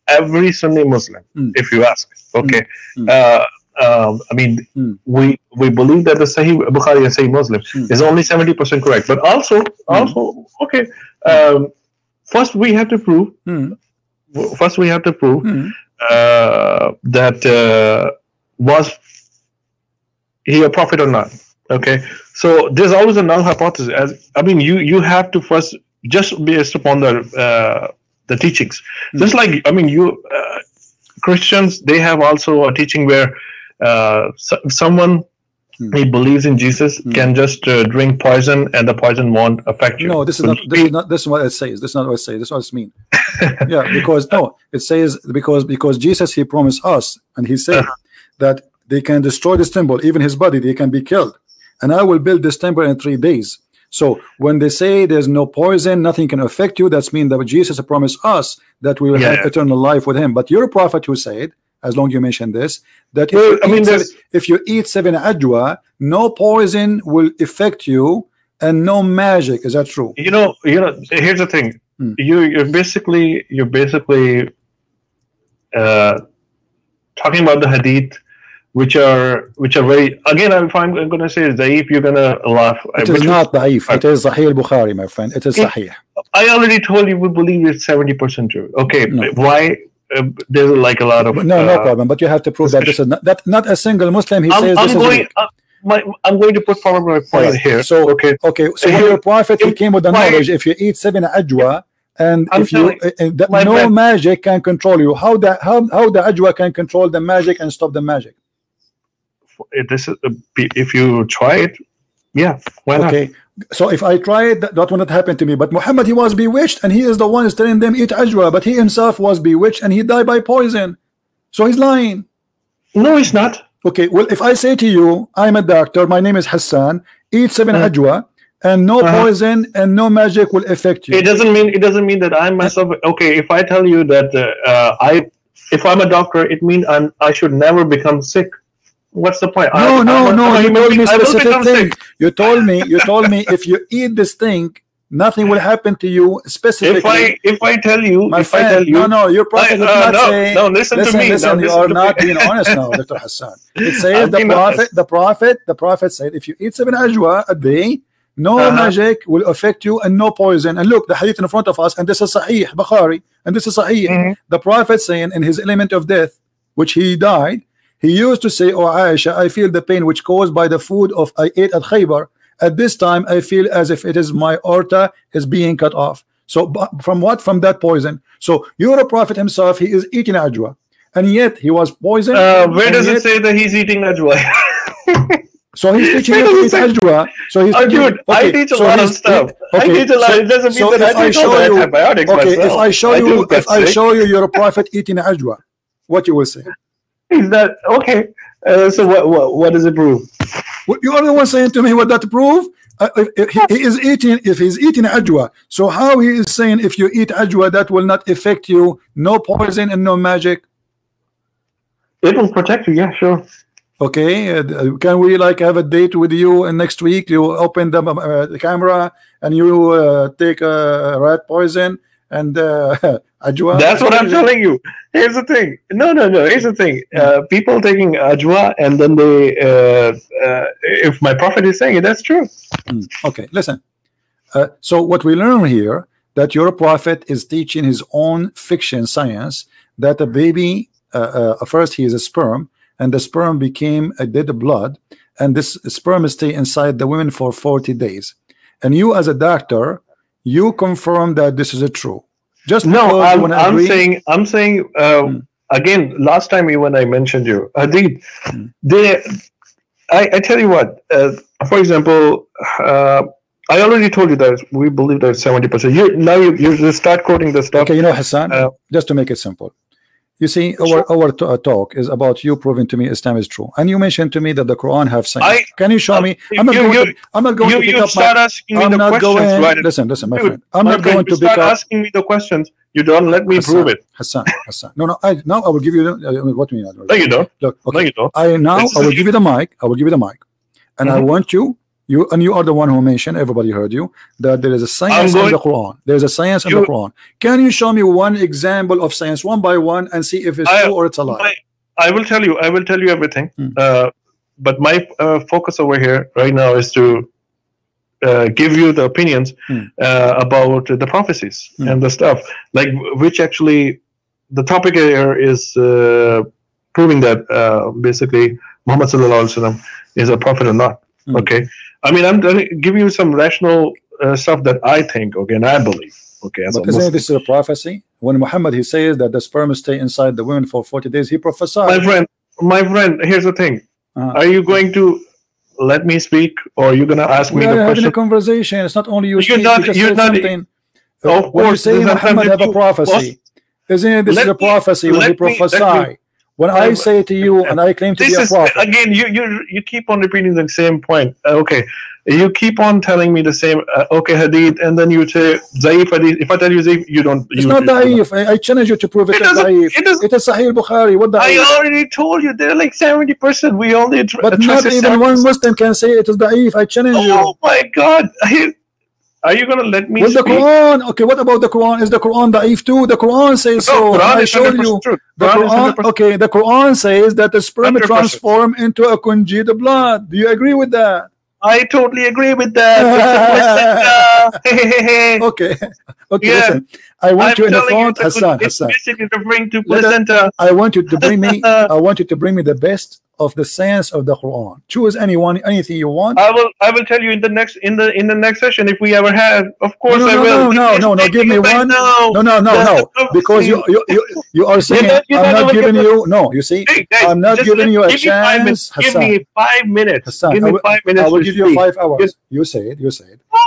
every Sunni Muslim, if you ask. Okay. I mean, we believe that the Sahih Bukhari and Sahih Muslim is only 70% correct, but also okay. First, we have to prove. That was he a prophet or not? Okay, so there's always a null hypothesis. You have to first just based upon the teachings. Just like Christians, they have also a teaching where someone he believes in Jesus can just drink poison and the poison won't affect you. No, this is what it says. This is not what it says. This is what it means. Yeah, because it says because Jesus, he promised us, and he said that they can destroy this temple, even his body, they can be killed, and I will build this temple in 3 days. So when they say there's no poison, nothing can affect you, that's mean that Jesus promised us that we will have eternal life with him. But you're a prophet who said, as long as you mention this, that if you eat 7 ajwa, no poison will affect you and no magic. Is that true? Here's the thing. You're basically talking about the hadith, which are very, again, if I'm going to say Zaif, you're going to laugh. It is not Zaif. It is Sahih Bukhari, my friend. It is Sahih. I already told you we believe it's 70% true. Okay, why? There's like a lot of no problem, but you have to prove that this is not a single Muslim. He says this is I'm going to put forward my point here. So okay. So when your prophet, he came with the knowledge. If you eat 7 ajwa, and no magic can control you, how the ajwa can control the magic and stop the magic? This is if you try it, why not? Okay. So if I try it, that will not happen to me. But Muhammad, he was bewitched, and he is the one who's telling them eat ajwa, but he himself was bewitched and he died by poison. So he's lying. No, he's not. Okay, well, if I say to you, I'm a doctor, my name is Hassan, eat 7 ajwa, and no poison and no magic will affect you. It doesn't mean that I myself. Okay, if I tell you that if I'm a doctor, it means I should never become sick. What's the point? No. You told me specific thing. You told me if you eat this thing, nothing will happen to you specifically. If I tell you, no, your prophet did not say. No, listen to me. Listen, you are not being honest now, Dr. Hassan. It says the prophet said, if you eat 7 ajwa a day, no magic will affect you and no poison. And look, the hadith in front of us, and this is Sahih Bukhari, and this is Sahih. The prophet saying in his element of death, which he died, he used to say, "Oh Aisha, I feel the pain which caused by the food of I ate at Khaybar. At this time, I feel as if it is my aorta is being cut off." So from what? From that poison. So you're a prophet himself. He is eating ajwa, and yet he was poisoned. Where does it say that he's eating ajwa? So he's teaching you to eat ajwa. So he's dude, I teach a lot of stuff. I teach a lot. It doesn't mean that I teach all the antibiotics myself. If I show you you're a prophet eating ajwa, what you will say? Is that okay? So what does it prove? Well, you are the one saying to me what that prove? If he's eating ajwa, so how he is saying if you eat ajwa that will not affect you, no poison and no magic? It will protect you. Yeah, sure. Okay, can we like have a date with you and next week you open the camera and you take rat poison and ajwa? That's what I'm telling you. Here's the thing. No. Here's the thing. People taking ajwa and then they, if my prophet is saying it, that's true. Okay, listen. So what we learn here that your prophet is teaching his own fiction science that a baby, first he is a sperm, and the sperm became a dead blood, and this sperm stay inside the women for 40 days. And you as a doctor, you confirm that this is true. Just no, I'm saying again, last time when I mentioned you, Hadith, I tell you what, for example, I already told you that we believe that 70%. You just start quoting the stuff. Okay, you know, Hassan, just to make it simple. You see, our talk is about you proving to me Islam is true, and you mentioned to me that the Quran have science. Can you show me? I'm not going to pick up my. Listen, my friend. I'm not going to pick up. Asking me the questions. You don't let me prove it. Hassan. No. I will give you. What do you mean? No, you don't. Look, okay. No, you don't. I will give you the mic. And I want you. You are the one who mentioned, everybody heard you, that there is a science in the Quran. There is a science in the Quran. Can you show me one example of science one by one and see if it's true or it's a lie? I will tell you everything. But my focus over here right now is to give you the opinions about the prophecies and the stuff, like which actually the topic here is proving that basically Muhammad sallallahu alaihi wasallam is a prophet or not. Okay, I mean, I'm going to give you some rational stuff that I think, okay, and I believe, okay. But isn't this a prophecy? When Muhammad, he says that the sperm stay inside the women for 40 days, he prophesied. My friend, here's the thing. Are you going to let me speak, or are you going to ask me the question? We're having a conversation. It's not only you. You're not. Of course, you say Muhammad have a prophecy. Isn't this is a prophecy when he prophesied? When I say to you and I claim to be a prophet. Again, you keep on repeating the same point. Okay, you keep on telling me the same. Okay, hadith, and then you say Zaif hadith. If I tell you Zaif, you don't. It's not Zaif. I challenge you to prove it is Zaif. It is Sahih Bukhari. What the? I already told you they're like 70%. We only. But not even one Muslim can say it is Zaif. I challenge you. Oh my God. Are you going to let me speak? The Quran, okay, what about the Quran? Is the Quran da'if too? The Quran says so. I showed you. The Quran, okay, the Quran says that the sperm transform into a congealed blood. Do you agree with that? I totally agree with that. Okay, listen. I want you in the front, Hassan. Basically referring to placenta. I want you to bring me. I want you to bring me the best of the science of the Quran. Choose anything you want. I will tell you in the next session if we ever have. Of course I will. No. Give me one. No. Because you are saying I'm not giving you. No, you see, I'm not giving you a chance. Give me 5 minutes. Hassan, give me 5 minutes. I will give you 5 hours. You say it.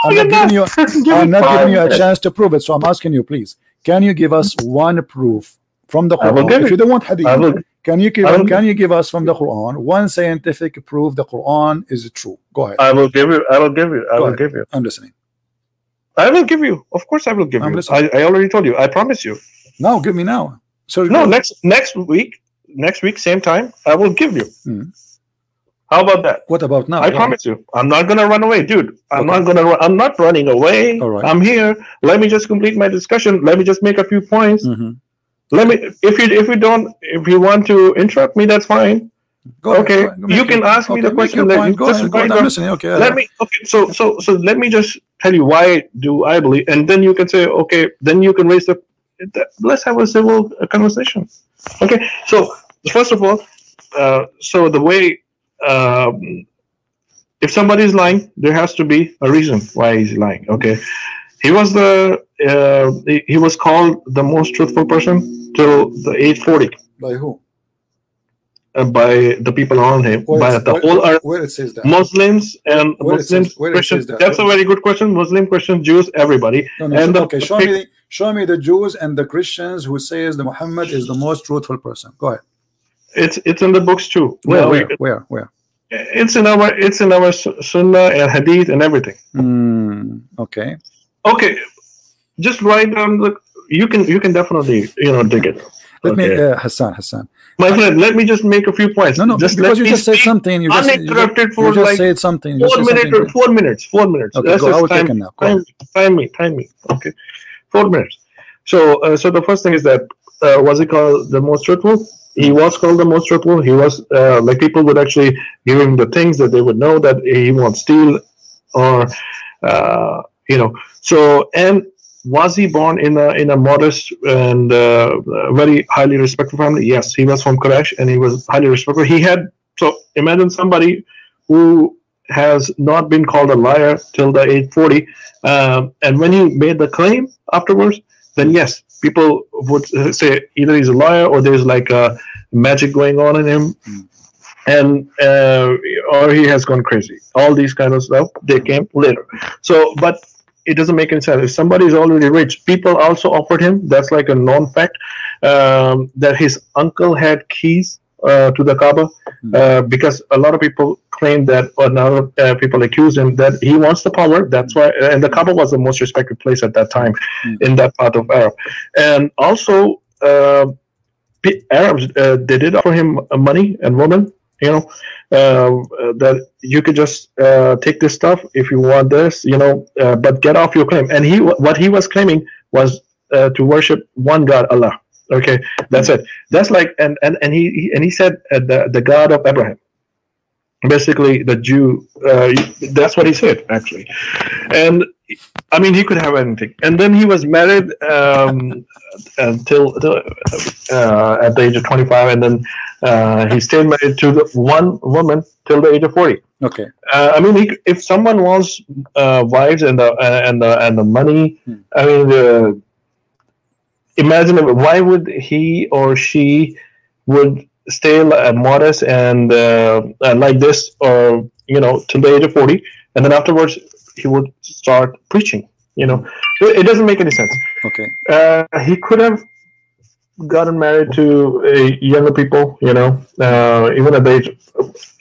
I'm not giving you a chance to prove it. So I'm asking you, please, can you give us one proof from the Quran? If you don't want hadith, can you give us from the Quran one scientific proof the Quran is true? Go ahead. I will give you. I'm listening. I will give you. Of course I will give you. I already told you. I promise you. No, give me now. So no, next week, same time, I will give you. How about that? What about now? I promise you. I'm not gonna run away, dude. I'm not running away. All right. I'm here. Let me just complete my discussion. Let me just make a few points. Let me. If you want to interrupt me, that's fine. Go ahead. You can ask me the question. Go ahead. I'm listening. Okay. So let me just tell you why do I believe, and then you can say, okay. Then you can raise the. Let's have a civil conversation. Okay. So first of all, so the way. If somebody is lying, there has to be a reason why he's lying. Okay, he was called the most truthful person till the age 40. By who? By the people around him. By the whole earth. Where it says that? Muslims and Muslims, Christians. That's a very good question. Muslim, Christians, Jews, everybody. Okay, show me the Jews and the Christians who says that Muhammad is the most truthful person. Go ahead. It's in the books too. Where? It's in our Sunnah and Hadith and everything. Okay. Just write down you can definitely dig it. Let me Hassan. My friend, let me just make a few points. No, just because you just said something. You uninterrupted for like said something. 4 minutes. 4 minutes. Okay, I will take it now. Time me. Okay, 4 minutes. So the first thing is that was he called the most truthful? He was called the most truthful. He was like people would actually give him the things that they would know that he won't steal, or So, and was he born in a modest and very highly respected family? Yes, he was from Quraysh and he was highly respected. So imagine somebody who has not been called a liar till the age 40, and when he made the claim afterwards, then yes, people would say either he's a liar or there's like a magic going on in him, and or he has gone crazy. All these kind of stuff, they came later. So, but it doesn't make any sense. If somebody is already rich, people also offered him. That's like a known fact, that his uncle had keys to the Kaaba, because a lot of people claim that, or now people accuse him that he wants the power. That's why, and the Kaaba was the most respected place at that time in that part of Arab. And also, Arabs, they did offer him money and women. You know, that you could just take this stuff if you want this, you know, but get off your claim. And what he was claiming was to worship one God, Allah. Okay, that's it. That's like, and he said the God of Abraham, basically the Jew. That's what he said actually. And I mean, he could have anything. And then he was married until at the age of 25, and then he stayed married to the one woman till the age of 40. Okay. I mean, if someone wants wives and the money, I mean, imagine why would he or she would stay modest and like this, or you know, till the age of 40, and then afterwards he would start preaching. You know, it doesn't make any sense. Okay. He could have gotten married to younger people, you know, even at the age.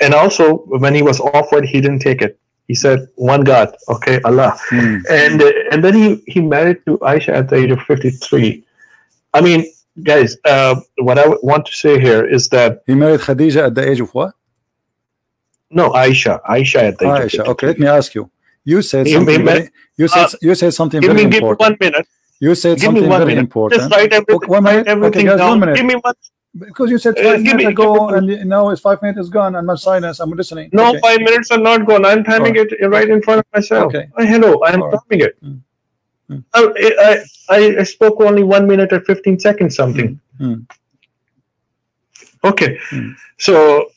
And also, when he was offered, he didn't take it. He said, "One God, okay, Allah." And then he married to Aisha at the age of 53. I mean, guys, what I want to say here is that he married Khadija at the age of what? No, Aisha at the age of 53. Okay, let me ask you. You said something. You said something very important. Give me 1 minute. You said something very important. Just write everything, okay, 1 minute. Everything okay, guys, down. 1 minute. Give me one. Because you said 5 minutes ago, and now it's 5 minutes gone, and I'm silence. I'm listening. No, okay. 5 minutes are not gone. I'm timing it right in front of myself. Okay. Oh, hello, I'm timing it. I spoke only 1 minute and 15 seconds something. Okay, so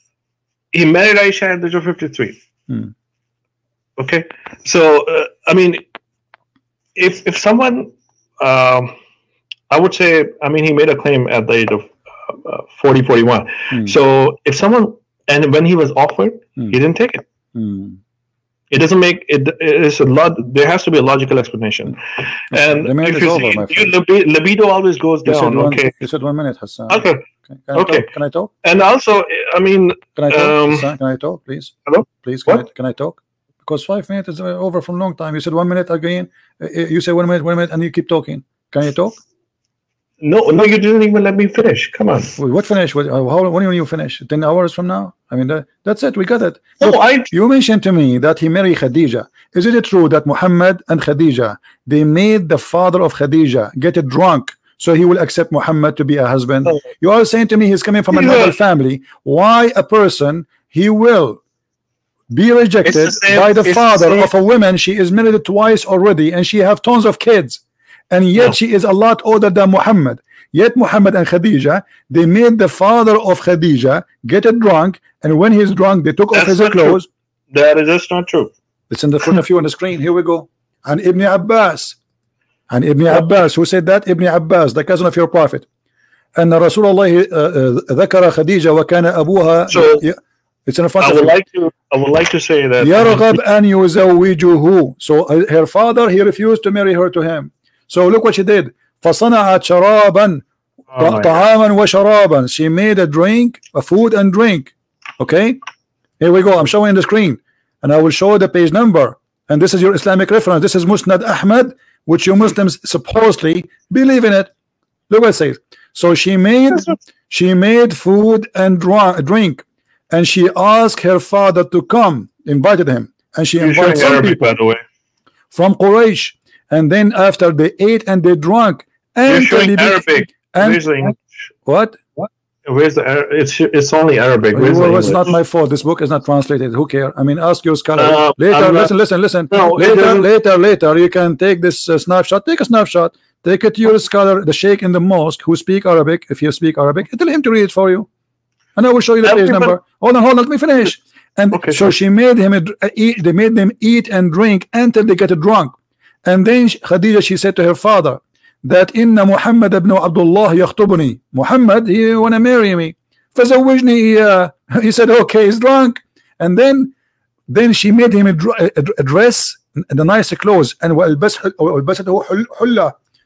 he married Aisha at the age of 53. Okay, so I mean, if someone, I would say, I mean, he made a claim at the age of 40, 41. So if someone, and when he was offered, he didn't take it. It doesn't make it. It's a lot. There has to be a logical explanation. And the minute if is over, my friend. Libido always goes down. Okay. You said 1 minute, Hassan. Okay. Can I talk? And also, I mean, can I talk? Hassan, can I talk, please? Hello. Please, can I talk? Because 5 minutes is over from a long time. You said 1 minute again. You say 1 minute, and you keep talking. Can you talk? No, you didn't even let me finish. Come on. What finish? When do you finish? 10 hours from now? I mean, that's it. We got it. No, look, you mentioned to me that he married Khadija. Is it true that Muhammad and Khadija, they made the father of Khadija get drunk so he will accept Muhammad to be a husband? You are saying to me he's coming from a noble family. Why a person he will be rejected by the father of a woman? She is married twice already, and she have tons of kids. And yet she is a lot older than Muhammad. Yet Muhammad and Khadija, they made the father of Khadija get drunk, and when he's drunk, they took off his clothes. That is just not true. It's in the front of you on the screen. Here we go. And Ibn Abbas. And Ibn Abbas, who said that? Ibn Abbas, the cousin of your prophet. And Rasulullah ذكر خديجة وكان أبوها. So, it's in front of you. I would like to say that يرغب أن يزوجه. So her father, he refused to marry her to him. So look what she did. فصنعت شرابا طعاما وشرابا. She made a drink, a food and drink. Okay, here we go. I'm showing the screen, and I will show the page number. And this is your Islamic reference. This is Musnad Ahmad, which you Muslims supposedly believe in it. Look what it says. So she made food and drink, and she asked her father to come, invited him, and she invited some people, by the way, from Quraysh. And then after they ate and they drank, and Arabic. Where's the English? What? Where's the it's only Arabic. Well, it's not my fault. This book is not translated. Who cares? I mean, ask your scholar later. Listen. No, later. You can take this snapshot. Take a snapshot. Take it to your scholar, the sheikh in the mosque, who speak Arabic. If you speak Arabic, tell him to read it for you, and I will show you the page number. Hold on. Let me finish. And so she made him eat. They made them eat and drink until they get drunk. And then Khadija, she said to her father that inna Muhammad ibn Abdullah yakhtubuni. Muhammad, he wanna marry me. فزوجني. He said, okay, he's drunk. And then she made him a dress, the nice clothes, and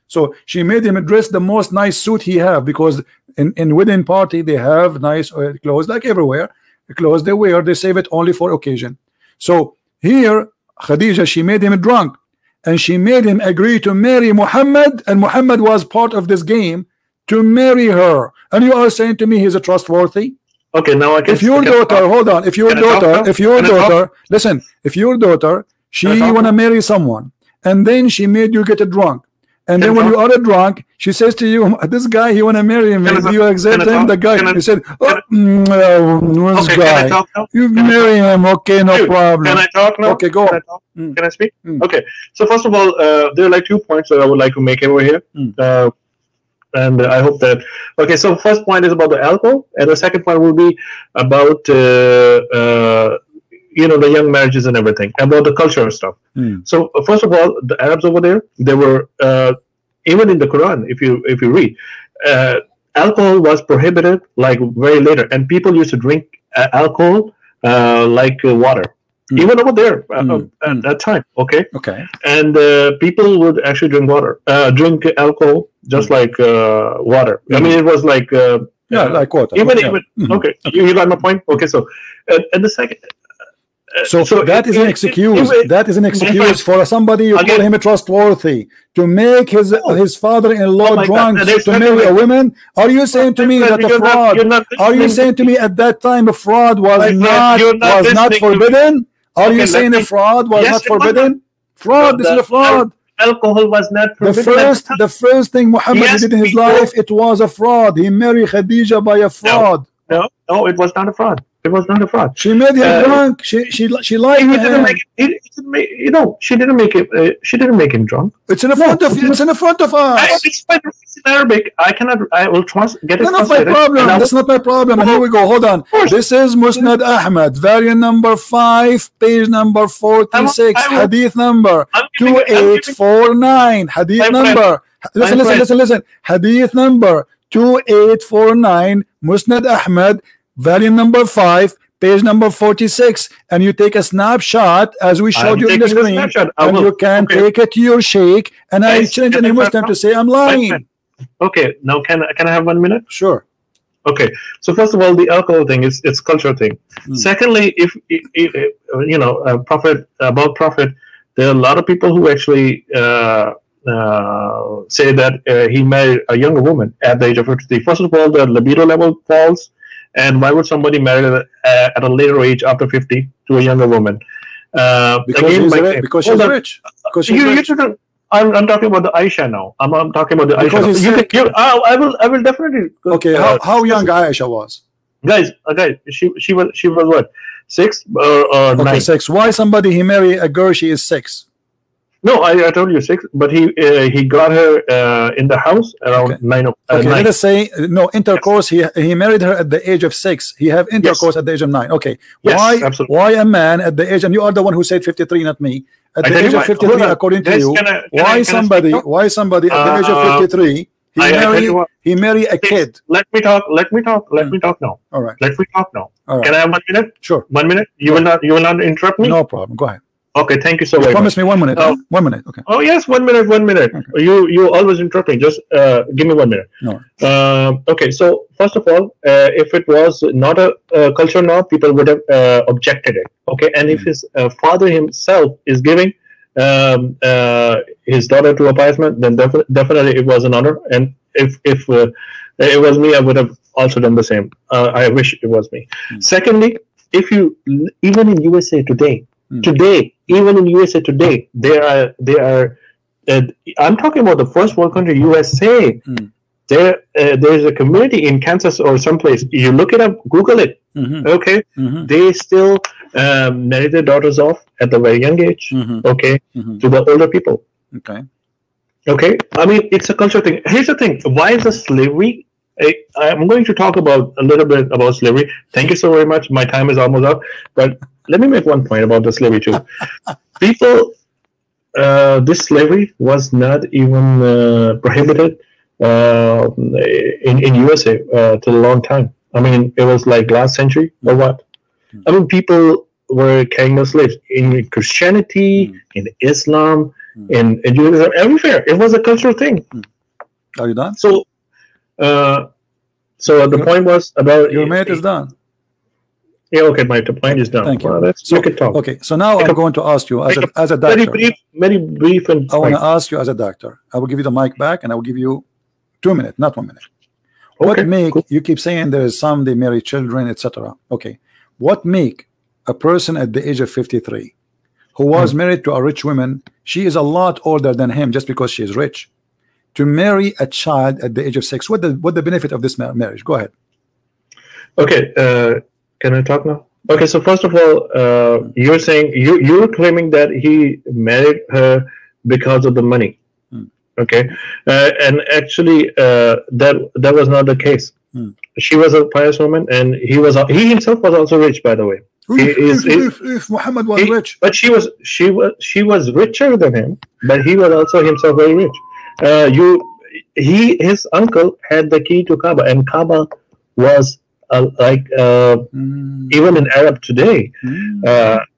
so she made him dress the most nice suit he have, because in wedding party they have nice clothes like everywhere. The clothes they wear, they save it only for occasion. So here Khadija, she made him drunk, and she made him agree to marry Muhammad, and Muhammad was part of this game to marry her. And you are saying to me he's a trustworthy? Okay, now I can. If your daughter, hold on, if your daughter, listen, if your daughter, she wanna marry someone, and then she made you get drunk, and then when you are drunk, she says to you, this guy, he wanna marry me. Do you accept him? The guy, he said, this guy, you marry him, okay, no problem. Can I talk now? Okay, go on. Can I speak? Okay, so first of all, there are like 2 points that I would like to make over here. And I hope that, okay, so first point is about the alcohol, and the second point will be about you know, the young marriages and everything, about the cultural stuff. So first of all, the Arabs over there, they were even in the Quran, if you read, alcohol was prohibited like very later, and people used to drink alcohol like water. Even over there at that time, okay. And people would actually drink water, drink alcohol just like water. I mean, it was like like water. Even okay, you got my point. Okay, so and the second. So that is an excuse. That is an excuse for somebody you call him a trustworthy to make his father-in-law drunk to marry a woman. Are you saying to me that a fraud? Are you saying to me at that time a fraud was not forbidden? Are you saying a fraud was not forbidden? Fraud. This is a fraud. Alcohol was not forbidden. The first thing Muhammad did in his life, it was a fraud. He married Khadija by a fraud. No, it was not a fraud. It was not a fraud. She made him drunk. She liked him. You know, she didn't make him. She didn't make him drunk. It's in front of you. It's in front of us. It's in Arabic. I cannot. I will get it. That's not my problem. That's not my problem. And here we go. Hold on. This is Musnad Ahmad, variant number 5, page number 46, hadith number 2849. Hadith number. Listen. Hadith number 2849, Musnad Ahmad, volume number 5, page number 46, and you take a snapshot as we showed you in the screen, and you can take it to your sheikh, and I challenge any Muslim to say I'm lying. Okay, now can I have 1 minute? Sure. Okay, so first of all, the alcohol thing is it's cultural thing. Secondly, if you know, prophet, there are a lot of people who actually say that he married a younger woman at the age of 53. First of all, the libido level falls, and why would somebody marry at a later age after 50 to a younger woman? Because she's rich. I'm talking about the Aisha now. I'm talking about the Aisha. I will definitely. Okay, how young Aisha was? Guys, she was what, 6 or 9? 6. Why somebody he marry a girl she is 6? No, I told you 6, but he got her in the house around 9. Okay, let us say no intercourse. He married her at the age of 6. He have intercourse at the age of 9. Okay, why a man at the age, and you are the one who said 53, not me. At the age of 53, according to you, why somebody at the age of 53 he marry a kid? Let me talk now. All right. Let me talk now. All right. Can I have 1 minute? Sure. 1 minute. You will not interrupt me. No problem. Go ahead. Okay, thank you so much. Promise me 1 minute. 1 minute. Okay. Oh yes, 1 minute. 1 minute. Okay. You always interrupt me. Just give me 1 minute. No. Okay. So first of all, if it was not a culture now, people would have objected it. Okay. And if his father himself is giving his daughter to a pious man, then definitely it was an honor. And if it was me, I would have also done the same. I wish it was me. Secondly, if you even in USA today. Even in USA today, there are. I'm talking about the first world country, USA. There is a community in Kansas or someplace. You look it up, Google it. Okay, they still marry their daughters off at the very young age. Okay, to the older people. Okay. I mean, it's a cultural thing. Here's the thing: why is the slavery? I'm going to talk about a little bit about slavery. Thank you so very much. My time is almost up, but let me make one point about the slavery too. People, this slavery was not even prohibited in USA till a long time. I mean, it was like last century or what? I mean, people were carrying the slaves in Christianity, in Islam, in Judaism, everywhere. It was a cultural thing. Are you done? So, the point was about your minute is done. Yeah, okay, my point is done. Thank you. Well, so, can talk. Okay, so now I'm going to ask you as a doctor. Very brief and I want to ask you as a doctor. I will give you the mic back, and I will give you 2 minutes, not 1 minute. What you keep saying there is some they marry children, etc. Okay, what make a person at the age of 53 who was married to a rich woman, she is a lot older than him just because she is rich, to marry a child at the age of 6? What the benefit of this marriage? Go ahead. Okay, can I talk now? Okay, so first of all, you're saying you're claiming that he married her because of the money. Okay, and actually, that was not the case. She was a pious woman, and he himself was also rich, by the way. If Muhammad was rich, but she was richer than him, but he was also himself very rich. His uncle had the key to Kaaba, and Kaaba was even in Arab today,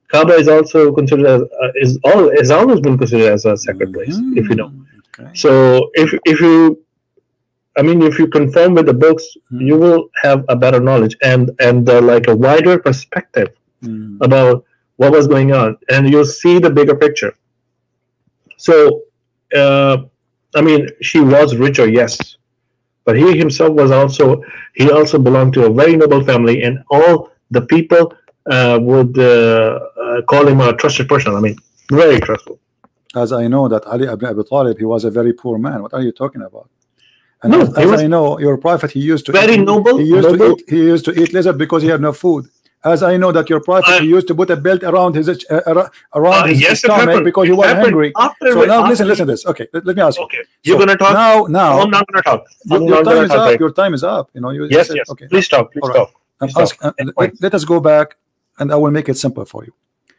Kaaba is also considered as has always been considered as a sacred place, if you know. Okay. So if you conform with the books, you will have a better knowledge and like a wider perspective about what was going on, and you'll see the bigger picture. So she was richer, yes, but he himself was also belonged to a very noble family, and all the people would call him a trusted person. I mean, very trustful. As I know that Ali ibn Abi Talib, he was a very poor man. What are you talking about? And no, as I know, your prophet, he used to very eat, noble. He used to eat lizard because he had no food. As I know that your prophet, he used to put a belt around his stomach because he was hungry. So now listen to this. Okay, let me ask you. Okay, you're gonna talk now. No, I'm not gonna talk. Your time is up. Your time is up. You know. Yes. Okay. Please talk. Let us go back, and I will make it simple for you.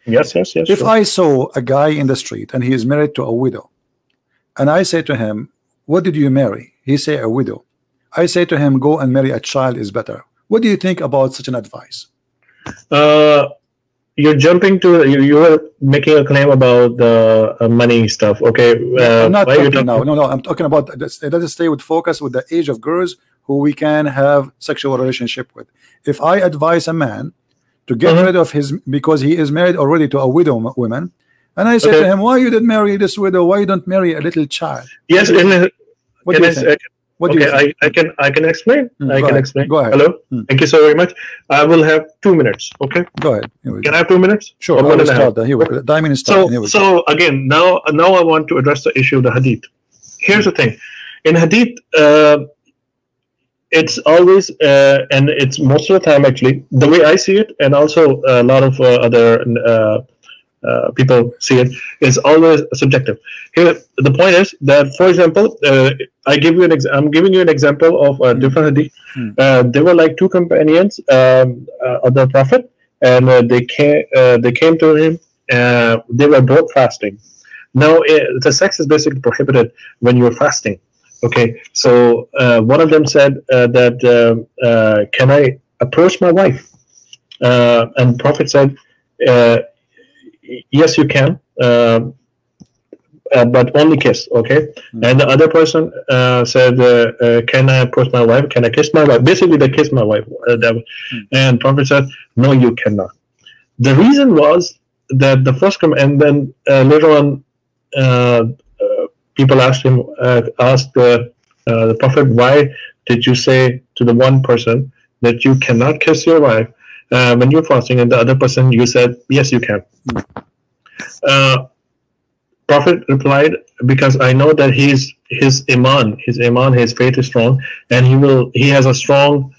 Yes. If I saw a guy in the street and he is married to a widow, and I say to him, "What did you marry?" He say a widow. I say to him, "Go and marry a child is better." What do you think about such an advice? You're jumping to you were making a claim about the money stuff. Okay, I'm not talking now. No, I'm talking about this. Let us stay with focus with the age of girls who we can have sexual relationship with. If I advise a man to get rid of his, because he is married already to a widow woman, and I say to him, "Why you didn't marry this widow? Why you don't marry a little child?" Yes, what do you think? I can explain. I can explain. Go ahead. Hello. Thank you so very much. I will have 2 minutes. Okay. Go ahead. Can I have 2 minutes? Sure. Here we go. Diamond is starting. So again, now I want to address the issue of the hadith. Here's the thing. In hadith, it's always and it's most of the time actually the way I see it, and also a lot of other people see it, is always subjective. Here, the point is that, for example, I'm giving you an example of a different hadith. There were like two companions of the Prophet, and they came to him. They were both fasting. Now, the sex is basically prohibited when you're fasting. Okay, so one of them said that can I approach my wife? And the Prophet said, yes, you can, but only kiss. Okay. And the other person said, can I approach my wife? Can I kiss my wife? Basically, they kissed my wife. And Prophet said, no, you cannot. The reason was that the first and then later on, people asked the Prophet, why did you say to the one person that you cannot kiss your wife when you're fasting, and the other person you said, yes, you can? Prophet replied, because I know that his faith is strong, and he has a strong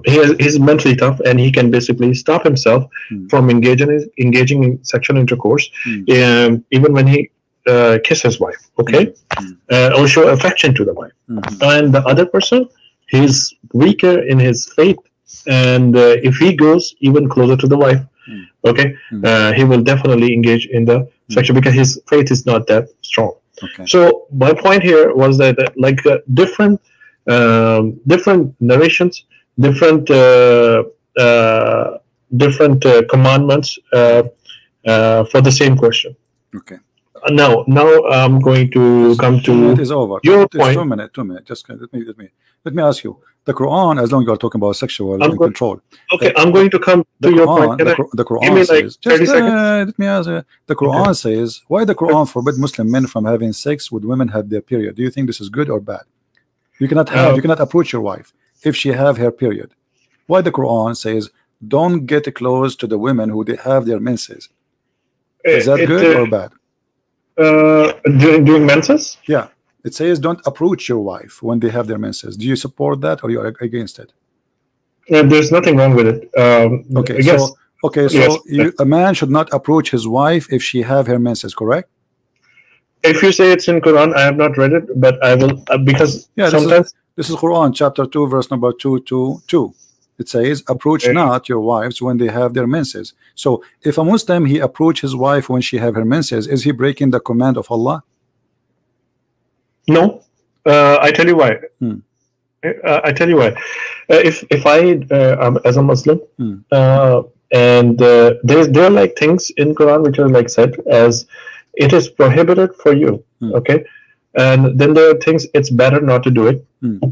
he's mentally tough, and he can basically stop himself from engaging in sexual intercourse, even when he kisses his wife, okay, or show affection to the wife. And the other person, he's weaker in his faith, and if he goes even closer to the wife, okay, he will definitely engage in the sexual, because his faith is not that strong. Okay. So my point here was that different narrations, different commandments for the same question. Okay. Now I'm going to come to it is over. your It's point. 2 minutes. 2 minutes. Just let me ask you. The Quran, as long as you are talking about sexual control. Okay, I'm going to come to your point. The Quran give me like says, 30 seconds. let me ask you. The Quran says, why the Quran forbid Muslim men from having sex with women have their period? Do you think this is good or bad? You cannot approach your wife if she have her period. Why the Quran says don't get close to the women who have their menses? Is that good or bad? During menses? Yeah, it says don't approach your wife when they have their menses. Do you support that or you are against it? There's nothing wrong with it. A man should not approach his wife if she have her menses, correct? If you say it's in Quran, I have not read it, but I will, because sometimes this is Quran chapter 2 verse number 222. It says approach not your wives when they have their menses. So if a Muslim he approach his wife when she have her menses, is he breaking the command of Allah? No. I tell you why. I tell you why. If I as a Muslim, and there are like things in Quran which are like said as it is prohibited for you, okay, and then there are things it's better not to do it.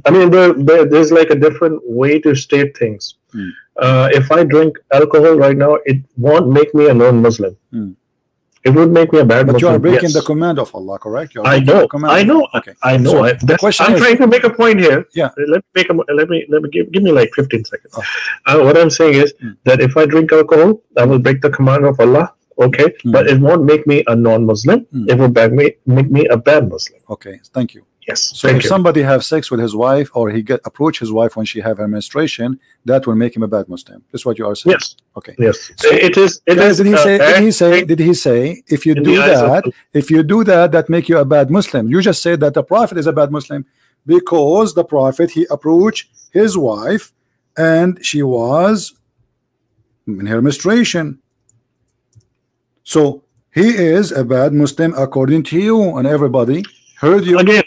I mean, there's like a different way to state things. If I drink alcohol right now, it won't make me a non-Muslim. It would make me a bad Muslim. But you are breaking the command of Allah, correct? I know. Okay. I know. So I'm trying to make a point here. Yeah. Let me give me like 15 seconds. What I'm saying is that if I drink alcohol, I will break the command of Allah. Okay, but it won't make me a non-Muslim. It will make me a bad Muslim. Okay, thank you. Yes. So if somebody have sex with his wife, or he approach his wife when she have her menstruation, that will make him a bad Muslim. That's what you are saying. Yes. Okay. Yes. So it is. Did he say if you do that, that make you a bad Muslim? You just said that the Prophet is a bad Muslim because the Prophet he approached his wife and she was in her menstruation. So he is a bad Muslim according to you, and everybody heard you. Again.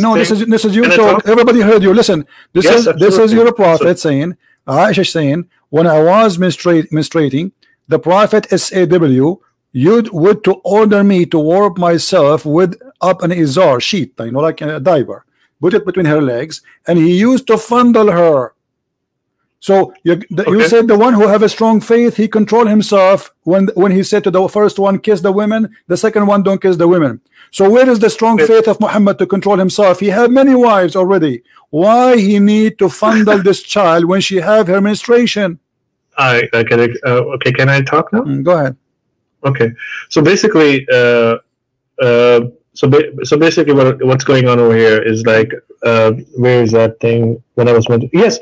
No, this is your talk. Everybody heard you. Listen, this is your Prophet saying, Aisha saying, when I was menstruating, the Prophet SAW would to order me to warp myself with up an izar sheet, like a diaper, put it between her legs, and he used to fondle her. So you said the one who have a strong faith, he control himself when he said to the first one, kiss the women, the second one, don't kiss the women. So where is the strong faith of Muhammad to control himself? He had many wives already. Why he need to fondle this child when she have her menstruation? Okay, can I talk now? Go ahead. Okay, so basically, basically, what's going on over here is like, where is that thing? When I was mentioning, yes,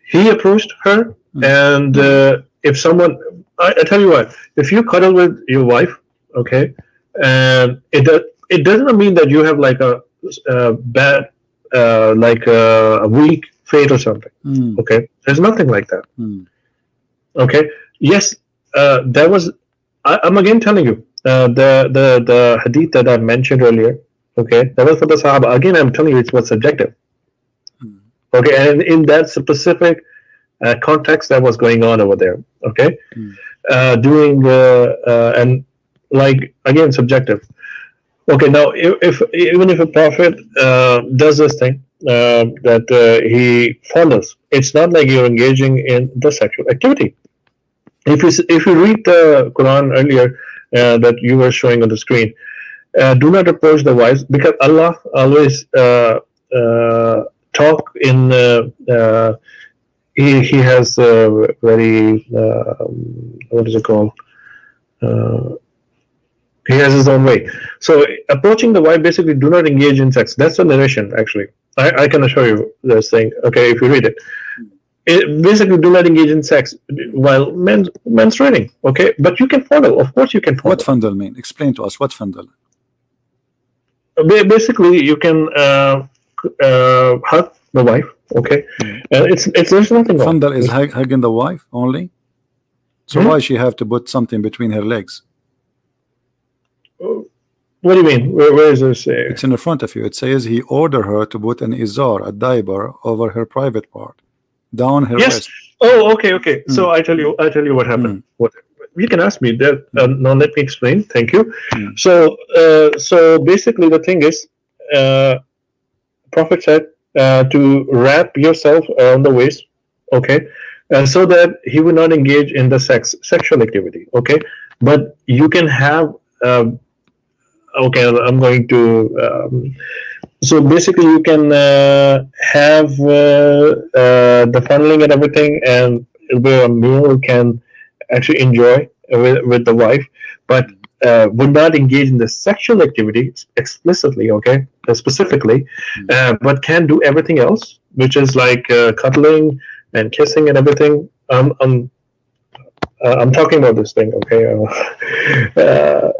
he approached her, and if someone, I tell you what, if you cuddle with your wife, okay, and it doesn't mean that you have like a bad, like a weak faith or something. Okay, there's nothing like that. Okay, yes, there was. I'm again telling you, the hadith that I mentioned earlier. Okay, that was for the Sahaba. Again, I'm telling you, it was subjective. Okay, and in that specific context that was going on over there. Okay, doing and like again subjective. Okay, now even if a prophet does this thing that he follows, it's not like you're engaging in the sexual activity. If you read the Quran earlier that you were showing on the screen, do not approach the wives, because Allah always talk in he has a very what is it called? He has his own way. So approaching the wife, basically, do not engage in sex. That's the narration, actually. I can assure you this thing. Okay, if you read it, basically do not engage in sex while menstruating. Okay, but you can fondle. Of course, you can fondle. What fondle mean? Explain to us what fondle. Basically, you can hug the wife Okay, it's there's nothing wrong. Fondle is hugging the wife only. So why she have to put something between her legs? What do you mean? Where is this? It's in the front of you. It says he ordered her to put an izar, a diaper, over her private part, down her wrist. Oh, okay. So I tell you what happened. What you can ask me that. Now let me explain. Thank you. So basically the thing is, Prophet said to wrap yourself around the waist, okay, so that he will not engage in the sexual activity, okay. But you can have okay, I'm going to so basically you can have the funneling and everything, and where a male can actually enjoy with the wife, but would not engage in the sexual activity explicitly, okay, specifically, but can do everything else, which is like cuddling and kissing and everything. I'm talking about this thing, okay.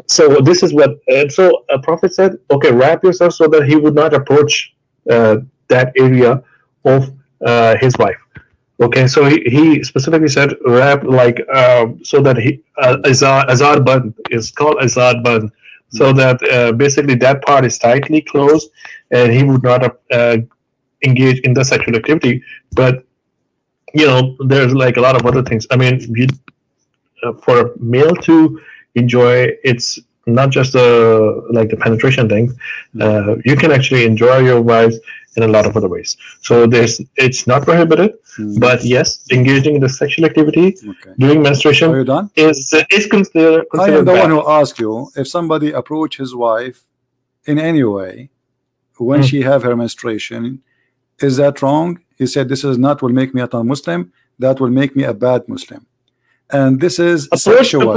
So this is what. So a Prophet said, okay, wrap yourself so that he would not approach that area of his wife. Okay, so he specifically said wrap, like so that he azar band is called azar band, so that basically that part is tightly closed, and he would not engage in the sexual activity. But you know, there's like a lot of other things. I mean, for a male to enjoy, it's not just like the penetration thing. You can actually enjoy your wives in a lot of other ways. So it's not prohibited, but yes, engaging in the sexual activity during menstruation is considered. I am the one who asked you if somebody approach his wife in any way when she have her menstruation, is that wrong? He said this is not will make me a Muslim, that will make me a bad Muslim. And this is sexual.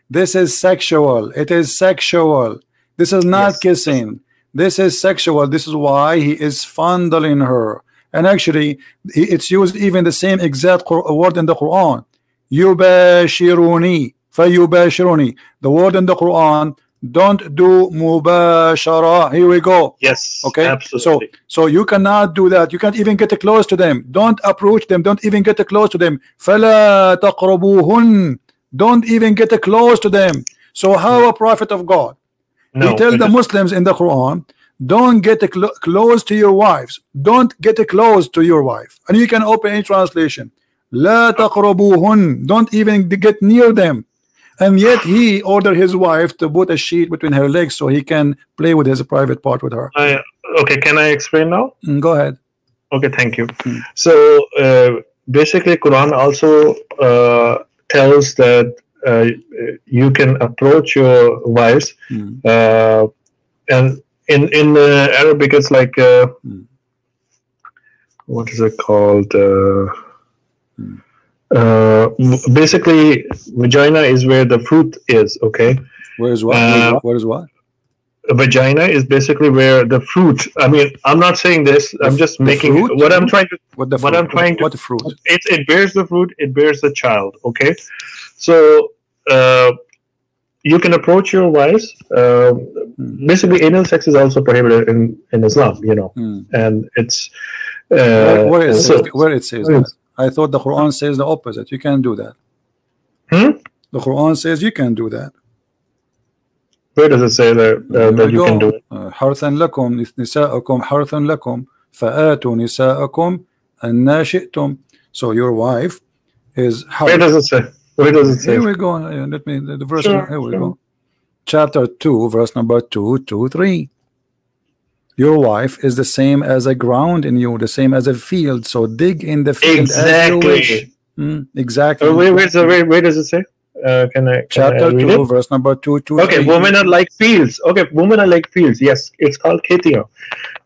This is sexual. It is sexual. This is not kissing. This is sexual. This is why he is fondling her. And actually, it's used even the same exact word in the Quran. Yubashiruni, fayubashiruni. The word in the Quran, don't do mubashara. Here we go. Yes. Okay. Absolutely. So you cannot do that. You can't even get close to them. Don't approach them. Don't even get close to them. فَلَا تَقْرَبُوهُنْ. Don't even get close to them. So how a prophet of God? He tells the Muslims in the Quran, don't get close to your wives. Don't get close to your wife. And you can open any translation. لا تقربوهن. Don't even get near them. And yet he ordered his wife to put a sheet between her legs so he can play with his private part with her. Okay, can I explain now? Go ahead. Okay, thank you. So basically, Quran also tells that you can approach your wives, and in Arabic it's like what is it called? Basically, vagina is where the fruit is. Okay. Where is what? Where is what? Vagina is basically where the fruit. I mean, I'm not saying this. I'm just making fruit? What I'm trying to. What the fruit? What I'm trying what to. the fruit? It bears the fruit. It bears the child. Okay. So you can approach your wives. Basically, anal sex is also prohibited in Islam. You know, and it's where it says that. I thought the Quran says the opposite. You can't do that. The Quran says you can do that. Where does it say that you can do it? حرثا لكم نساءكم حرث لكم فآتوا نساءكم أن شئتم. So your wife is harth. Where does it say? Where does it say? Here we go. Let me the verse. Here we go. Chapter 2, verse number 223. Your wife is the same as a ground in you, the same as a field. So dig in the field as you wish. Exactly. Where does it say? Chapter 2, verse number 223. Okay, women are like fields. Okay, women are like fields. Yes, it's called ketia.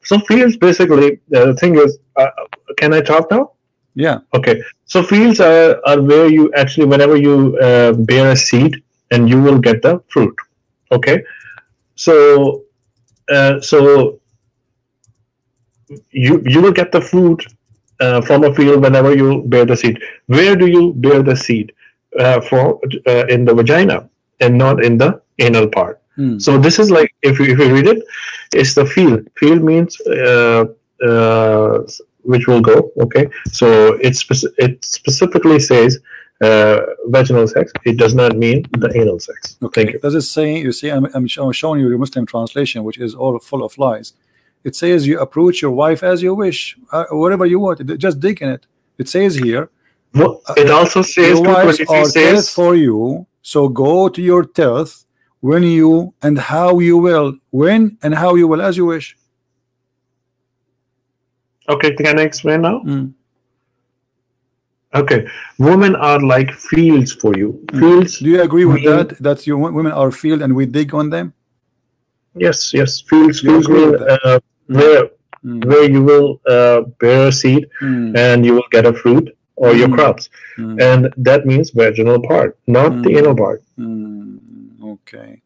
So fields, basically, the thing is, can I talk now? Yeah. Okay. So fields are where you actually, whenever you bear a seed, and you will get the fruit. Okay. So you will get the fruit from a field whenever you bear the seed. Where do you bear the seed? In the vagina and not in the anal part. So this is like, if you read it, it's the field. Field means which will go. Okay, so it specifically says vaginal sex. It does not mean the anal sex. Okay. Thank you. Does it say? You see, I'm showing you your Muslim translation, which is all full of lies. It says you approach your wife as you wish, whatever you want. Just dig in it. It says here. Well, it also says your wives are death for you, so go to your death when you and how you will, when and how you will, as you wish. Okay, can I explain now? Okay, women are like fields for you. Fields. Do you agree with that? That your women are field and we dig on them? Yes, yes. Fields mean where you will bear a seed and you will get a fruit or your crops, and that means vaginal part, not the anal part. Okay.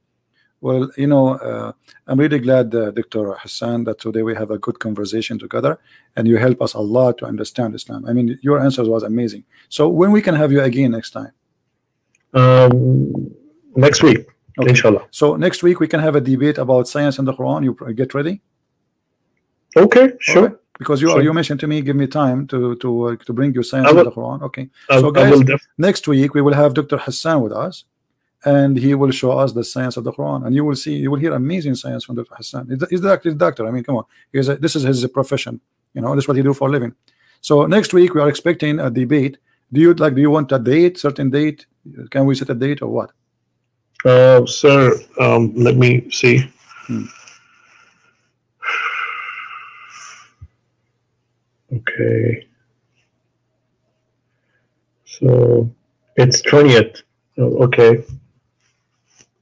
Well, you know, I'm really glad, Dr. Hassan, that today we have a good conversation together, and you help us a lot to understand Islam. I mean, your answers was amazing. So when we can have you again next time? Next week, okay. Inshallah. So next week we can have a debate about science and the Quran. You get ready? Okay, sure. Right. Because you mentioned to me, give me time to bring you science and the Quran. Okay. So guys, next week we will have Dr. Hassan with us, and he will show us the science of the Quran, and you will see, you will hear amazing science from Dr. Hassan. He's the doctor. I mean, come on, this is his profession. You know, this is what he do for a living. So next week we are expecting a debate. Do you want a date, certain date? Can we set a date or what? Sir, let me see. Okay. So it's 20th. Okay.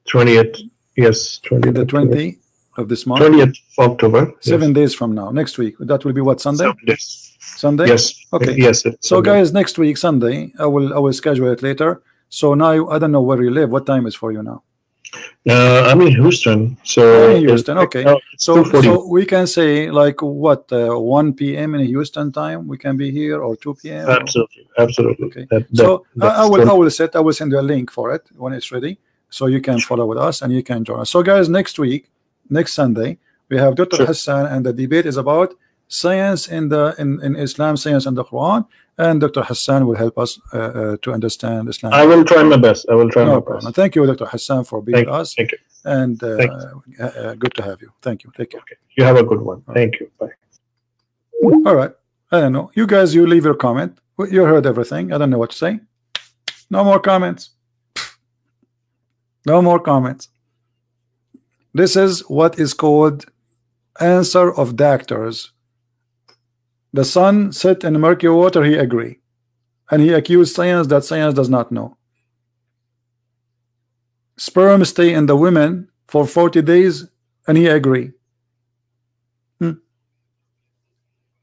20th. Yes, 20th. The 20th of this month. 20th of October. 7 days from now. Next week. That will be what, Sunday? 7 days. Sunday? Yes. Okay. Yes. So Sunday. guys, next week, Sunday, I will schedule it later. So now I don't know where you live. What time is for you now? I'm in Houston. So in Houston, okay. So we can say like what 1 p.m. in Houston time we can be here, or 2 p.m. Absolutely, absolutely. Okay. I will send you a link for it when it's ready, so you can follow with us and you can join us. So guys, next week, next Sunday, we have Dr. Hassan, and the debate is about science in Islam, science and the Quran, and Dr. Hassan will help us to understand Islam. I will try my best. I will try my best. Thank you, Dr. Hassan, for being with us. Thank you. And good to have you. Thank you. Take care. Okay. You have a good one. Thank you. Bye. All right. I don't know. You guys, you leave your comment. You heard everything. I don't know what to say. No more comments. No more comments. This is what is called answer of doctors. The sun set in murky water, he agree, and he accused science that science does not know. Sperm stay in the women for 40 days, and he agree.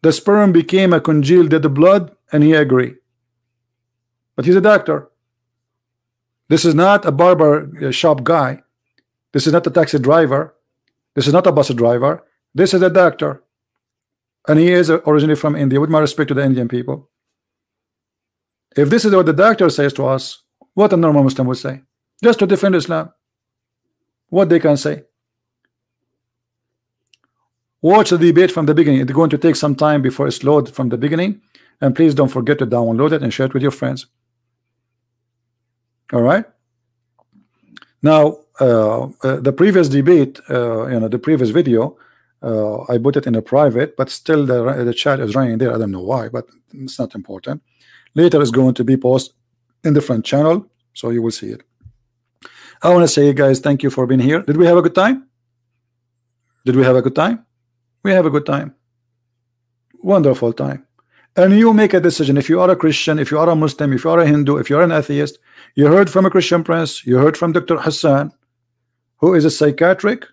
The sperm became a congealed dead blood, and he agree. But he's a doctor. This is not a barber shop guy. This is not a taxi driver. This is not a bus driver. This is a doctor. And he is originally from India, with my respect to the Indian people. If this is what the doctor says to us, what a normal Muslim would say, just to defend Islam, what they can say. Watch the debate from the beginning. It's going to take some time before it's loaded from the beginning, and please don't forget to download it and share it with your friends. All right. Now, the previous debate, the previous video, I put it in a private, but still the chat is running there. I don't know why, but it's not important. Later it's going to be posted in different channel, so you will see it. I want to say, guys, thank you for being here. Did we have a good time? Did we have a good time? We have a good time. Wonderful time. And you make a decision. If you are a Christian, if you are a Muslim, if you are a Hindu, if you are an atheist, you heard from a Christian prince, you heard from Dr. Hassan, who is a psychiatric,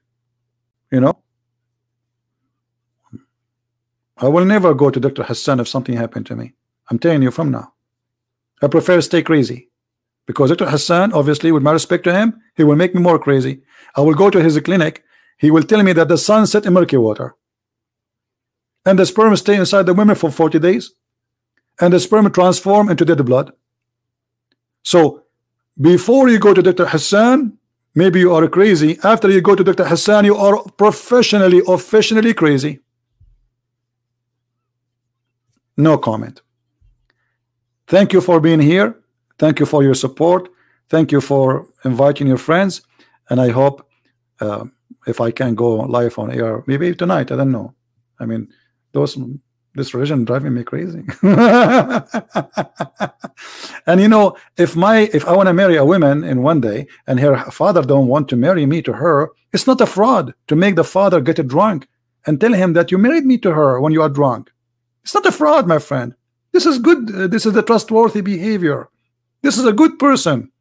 I will never go to Dr. Hassan if something happened to me. I'm telling you from now. I prefer to stay crazy, because Dr. Hassan, obviously, with my respect to him, he will make me more crazy. I will go to his clinic. He will tell me that the sun set in murky water, and the sperm stay inside the women for 40 days, and the sperm transform into dead blood. So before you go to Dr. Hassan, maybe you are crazy. After you go to Dr. Hassan, you are professionally, officially crazy. No comment. Thank you for being here. Thank you for your support. Thank you for inviting your friends. And I hope if I can go live on air, maybe tonight, I don't know. I mean, this religion driving me crazy. And you know, if I want to marry a woman in one day and her father don't want to marry me to her, it's not a fraud to make the father get drunk and tell him that you married me to her when you are drunk. It's not a fraud, my friend. This is good. This is the trustworthy behavior. This is a good person.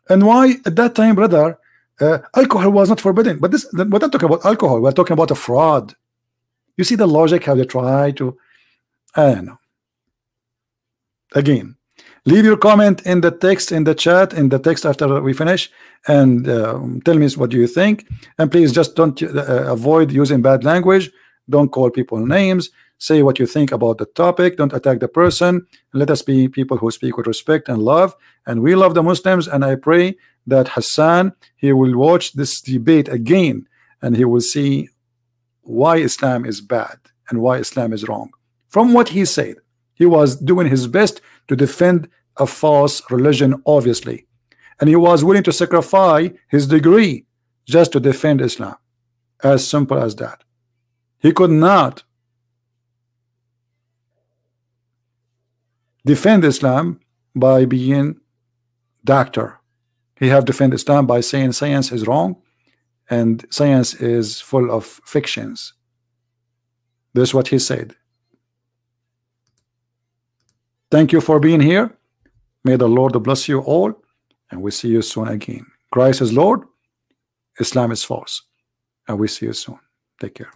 And why at that time, brother, alcohol was not forbidden? But this, we're not talking about alcohol. We're talking about a fraud. You see the logic, how they try to, I don't know. Again, leave your comment in the text, in the chat, in the text after we finish, and tell me what do you think. And please just don't avoid using bad language. Don't call people names. Say what you think about the topic. Don't attack the person. Let us be people who speak with respect and love. And we love the Muslims. And I pray that Hassan, he will watch this debate again, and he will see why Islam is bad and why Islam is wrong. From what he said, he was doing his best to defend a false religion, obviously, and he was willing to sacrifice his degree just to defend Islam. As simple as that. He could not defend Islam by being doctor. He have defend Islam by saying science is wrong and science is full of fictions. This is what he said. Thank you for being here. May the Lord bless you all, and we see you soon again. Christ is Lord, Islam is false, and we see you soon. Take care.